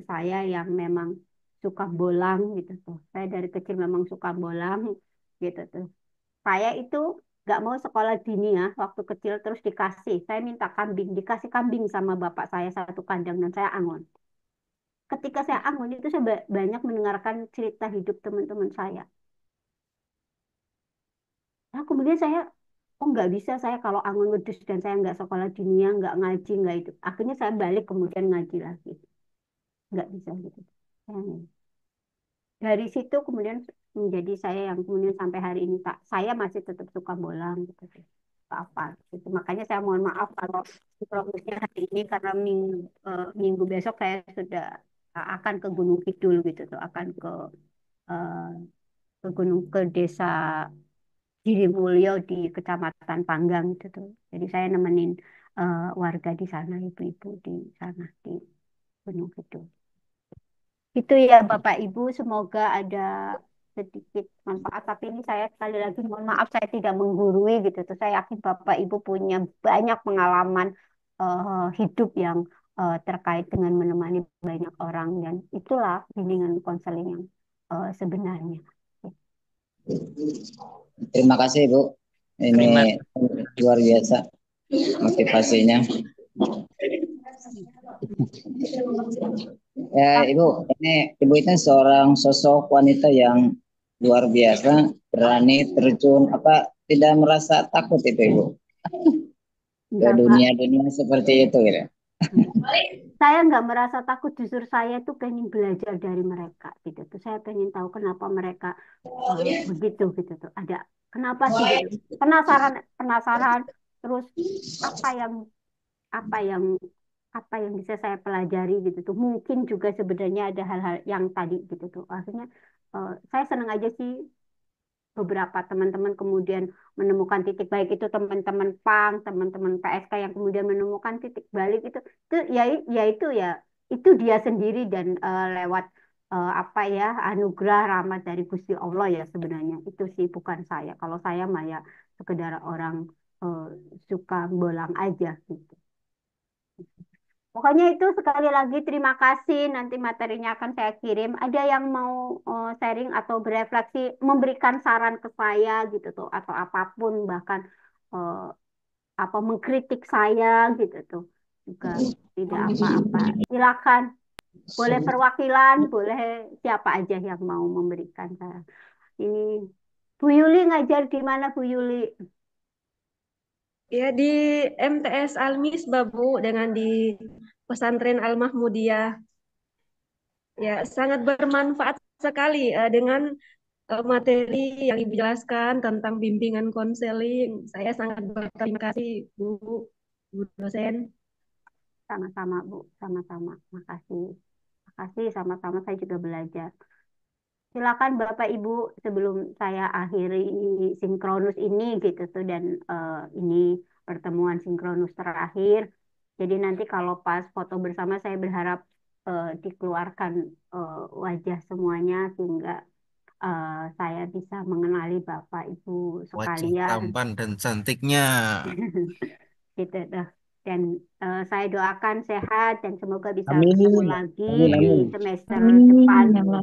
saya yang memang suka bolang gitu tuh. Saya dari kecil memang suka bolang gitu tuh. Saya itu nggak mau sekolah dini ya waktu kecil terus saya minta kambing, dikasih kambing sama bapak saya satu kandang dan saya angon. Ketika saya angon itu saya banyak mendengarkan cerita hidup teman-teman saya. Nah, kemudian saya, oh nggak bisa saya kalau angon wedus dan saya nggak sekolah dunia, nggak ngaji, nggak itu. Akhirnya saya balik kemudian ngaji lagi. Nggak bisa gitu. Sayangnya. dari situ kemudian menjadi saya yang kemudian sampai hari ini tak saya masih tetap suka bolang gitu sih. Apa gitu. Makanya saya mohon maaf kalau progresnya hari ini karena minggu besok saya sudah akan ke Gunung Kidul gitu tuh, akan eh, ke desa Girimulyo di Kecamatan Panggang gitu tuh. Jadi saya nemenin warga di sana, ibu-ibu di sana di Gunung Kidul. Itu ya Bapak Ibu, semoga ada sedikit manfaat. Tapi ini saya sekali lagi mohon maaf saya tidak menggurui gitu tuh. Saya yakin Bapak Ibu punya banyak pengalaman hidup yang terkait dengan menemani banyak orang dan itulah bimbingan konseling yang sebenarnya. Terima kasih Bu. Terima Ini luar biasa motivasinya. Ya Ibu, ini Ibu itu seorang sosok wanita yang luar biasa, berani terjun tidak merasa takut itu Ibu ke Enggak, Pak. dunia-dunia seperti itu gitu. Saya nggak merasa takut, justru saya tuh pengen belajar dari mereka gitu tuh. Saya pengen tahu kenapa mereka begitu gitu tuh. Ada kenapa sih gitu. Penasaran, penasaran. Terus apa yang apa yang apa yang bisa saya pelajari gitu tuh. Mungkin juga sebenarnya ada hal-hal yang tadi gitu tuh. Akhirnya saya senang aja sih beberapa teman-teman kemudian menemukan titik baik itu teman-teman PANG, teman-teman PSK yang kemudian menemukan titik balik itu itu dia sendiri dan lewat apa ya anugerah rahmat dari Gusti Allah ya sebenarnya itu sih bukan saya. Kalau saya mah ya sekedar orang eh, suka bolang aja gitu. Pokoknya itu sekali lagi terima kasih. Nanti materinya akan saya kirim. Ada yang mau sharing atau berefleksi, memberikan saran ke saya gitu tuh, atau apapun bahkan eh, apa mengkritik saya gitu tuh juga tidak apa-apa. Silakan. Boleh perwakilan, boleh siapa aja yang mau memberikan saran. Ini Bu Yuli ngajar di mana Bu Yuli? Ya di MTS Almis Babu dengan di pesantren Al Mahmudiyah. Ya sangat bermanfaat sekali dengan materi yang Ibu jelaskan tentang bimbingan konseling. Saya sangat berterima kasih Bu dosen. Sama-sama Bu, sama-sama. Makasih. Makasih sama-sama saya juga belajar. Silakan Bapak Ibu sebelum saya akhiri sinkronus ini gitu tuh dan ini pertemuan sinkronus terakhir. Jadi nanti kalau pas foto bersama saya berharap dikeluarkan wajah semuanya sehingga saya bisa mengenali Bapak Ibu Wajah sekalian. tampan dan cantiknya. Gitu dah. Dan saya doakan sehat dan semoga bisa Amin. bertemu lagi Amin, di amin. semester Amin, depan. ya Allah.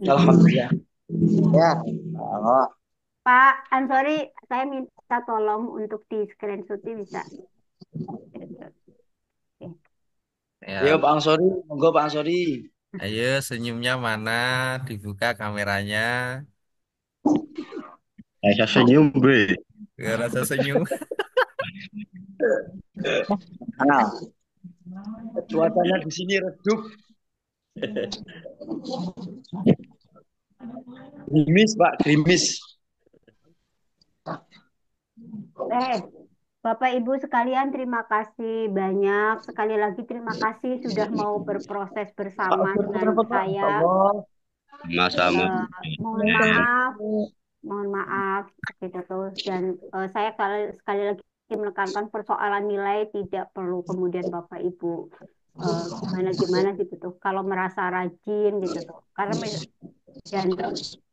Alhamdulillah. Ya, Allah. Pak Ansori, saya minta tolong untuk di screenshot bisa. Ya, Yo Pak Ansori, monggo Pak Ansori. ayo senyumnya mana? Dibuka kameranya. Saya senyum, Bre. Gak rasa senyum. Cuacanya di sini redup. Gerimis Pak, gerimis. Bapak Ibu sekalian terima kasih banyak. Sekali lagi terima kasih sudah mau berproses bersama dengan saya. Sama-sama. Mohon maaf gitu tuh. Dan saya sekali lagi menekankan persoalan nilai tidak perlu kemudian Bapak Ibu gimana gitu tuh. Kalau merasa rajin gitu tuh. Karena dan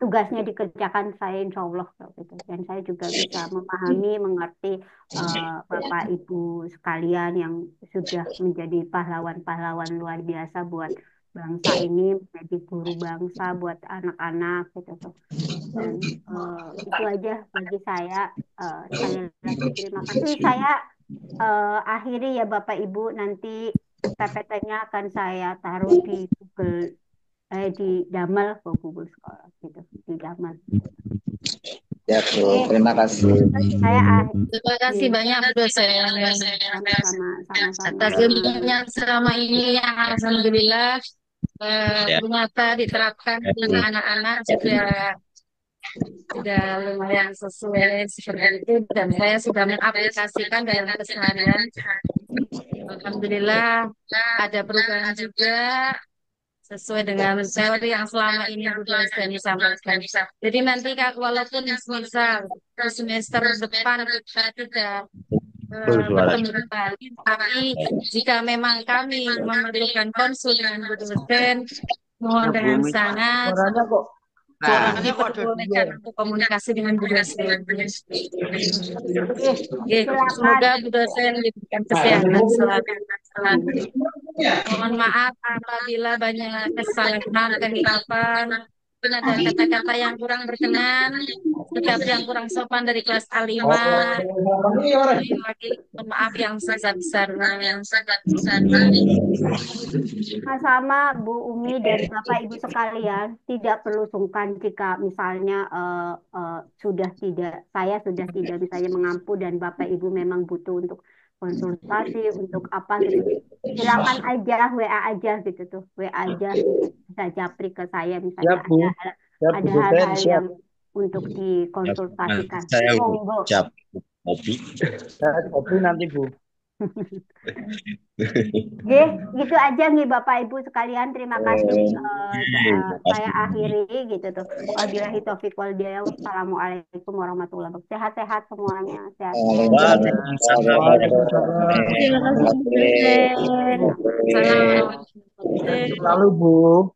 tugasnya dikerjakan saya insya Allah gitu. Dan saya juga bisa memahami, mengerti Bapak Ibu sekalian yang sudah menjadi pahlawan-pahlawan luar biasa buat bangsa ini, menjadi guru bangsa buat anak-anak gitu tuh. Dan itu aja bagi saya. Sekali lagi terima kasih. Saya akhiri ya Bapak Ibu, nanti PPT-nya akan saya taruh di Google di Damal, Google Scholar gitu, di Damal. Ya, Bu. Terima kasih. Saya Terima kasih banyak Bu dosen sama-sama atas ilmunya selama ini yang alhamdulillah ternyata diterapkan di anak-anak juga sudah lumayan sesuai seperti itu dan saya sudah mengaplikasikan dalam keseharian. Alhamdulillah ada perubahan juga sesuai dengan teori yang selama ini Bu dosen sampaikan. Jadi nanti walaupun misal semester depan kita tidak bertemu kembali, tapi jika memang kami memerlukan konsul dengan Bu dosen, mohon dengan sangat Suaranya kok kami diperbolehkan untuk komunikasi dengan Bu dosen. Semoga Bu dosen diberikan kesehatan selalu. Mohon maaf apabila banyak kesalahan, kehilafan, mungkin ada kata-kata yang kurang berkenan, sikap yang kurang sopan dari kelas A5. Lagi mohon maaf yang sebesar-besarnya. Sama Bu Umi dan Bapak Ibu sekalian, tidak perlu sungkan jika misalnya saya sudah tidak misalnya mengampu dan Bapak Ibu memang butuh untuk konsultasi untuk apa gitu. Silakan aja WA aja gitu tuh. WA aja bisa japri ke saya misalnya ada hal-hal yang untuk dikonsultasikan. Saya Monggo. ucap kopi. kopi nanti Bu. Oke, gitu aja nih Bapak Ibu sekalian. Terima kasih. Saya akhiri gitu tuh. Wabillahi taufiq wal hidayah. Wassalamualaikum warahmatullahi wabarakatuh. Sehat-sehat semuanya. Sehat. Terima kasih Bu dosen. Assalamualaikum. Lalu Bu.